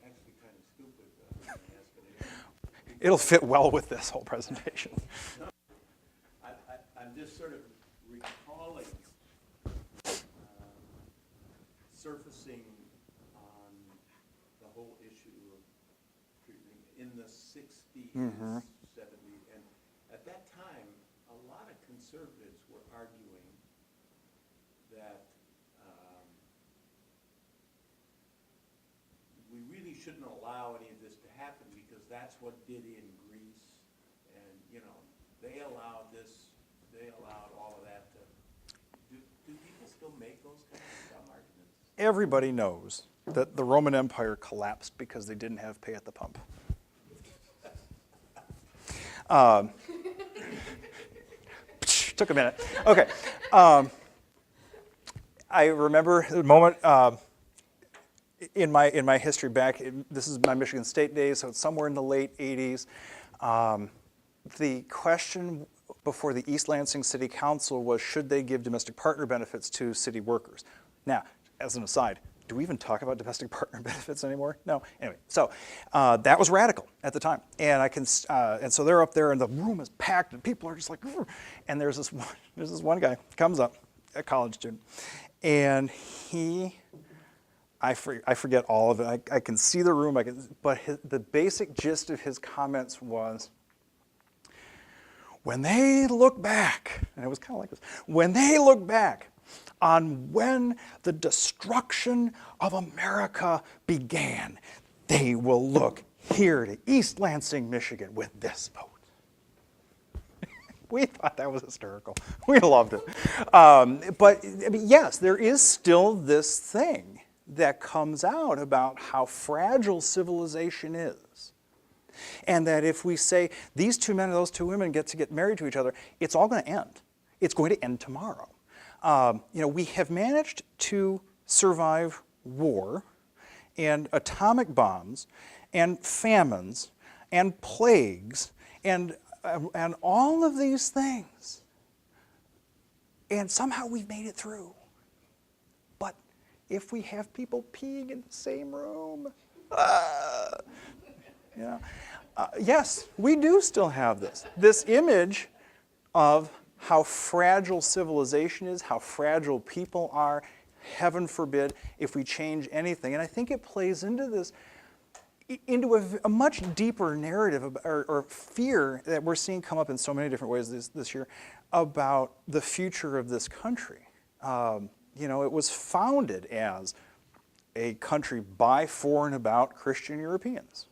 actually kind of stupid, but I'm going to ask it anyway. It'll fit well with this whole presentation. No, I'm just sort of recalling surfacing on the whole issue of treatment in the 60s, 70s, and at that time, a lot of conservatives were arguing that we really shouldn't allow any of this to happen because that's what did in Greece, and you know, they allowed this, they allowed all of that to. Do people still make those kind of dumb arguments? Everybody knows that the Roman Empire collapsed because they didn't have pay at the pump. Took a minute. Okay. I remember the moment in my history back. This is my Michigan State days, so it's somewhere in the late '80s. The question before the East Lansing City Council was, should they give domestic partner benefits to city workers? Now, as an aside, do we even talk about domestic partner benefits anymore? No. Anyway, so that was radical at the time, and and so they're up there, and the room is packed, and people are just like, and there's this one guy comes up, a college student, and I forget all of it. I can see the room, but the basic gist of his comments was, when they look back, and it was kind of like this, when they look back on when the destruction of America began, they will look here to East Lansing, Michigan with this vote. We thought that was hysterical. We loved it. But I mean, yes, there is still this thing that comes out about how fragile civilization is. And that if we say these two men and those two women get to get married to each other, it's all going to end. It's going to end tomorrow. We have managed to survive war and atomic bombs and famines and plagues and all of these things. And somehow we've made it through. But if we have people peeing in the same room, yes, we do still have this image of how fragile civilization is, how fragile people are. Heaven forbid if we change anything. And I think it plays into this, into a much deeper narrative or fear that we're seeing come up in so many different ways this year about the future of this country. It was founded as a country by, for, and about Christian Europeans.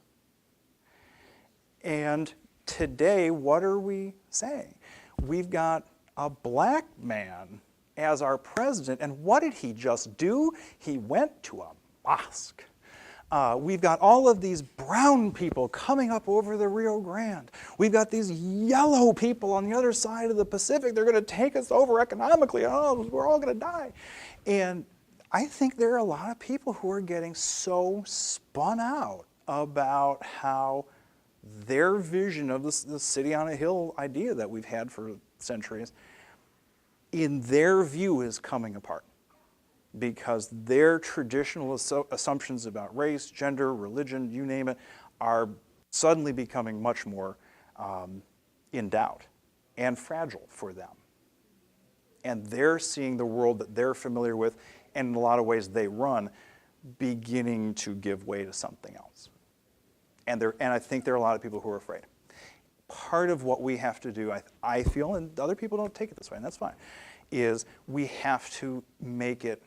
And today, what are we saying? We've got a black man as our president, and what did he just do? He went to a mosque. We've got all of these brown people coming up over the Rio Grande. We've got these yellow people on the other side of the Pacific. They're going to take us over economically. Oh, we're all going to die. And I think there are a lot of people who are getting so spun out about how their vision of the city on a hill idea that we've had for centuries, in their view, is coming apart. Because their traditional assumptions about race, gender, religion, you name it, are suddenly becoming much more in doubt and fragile for them. And they're seeing the world that they're familiar with, and in a lot of ways they run, beginning to give way to something else. And I think there are a lot of people who are afraid. Part of what we have to do, I feel, and other people don't take it this way, and that's fine, is we have to make it,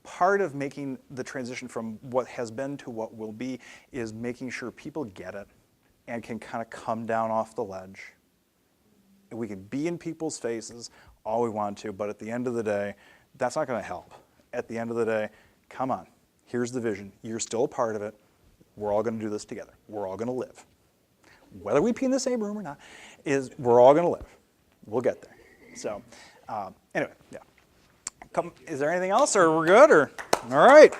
part of making the transition from what has been to what will be is making sure people get it and can kind of come down off the ledge. And we can be in people's faces all we want to, but at the end of the day, that's not going to help. At the end of the day, come on, here's the vision. You're still a part of it. We're all going to do this together. We're all going to live. Whether we pee in the same room or not, we're all going to live. We'll get there. So, anyway, yeah. Is there anything else, or we're good? Or all right.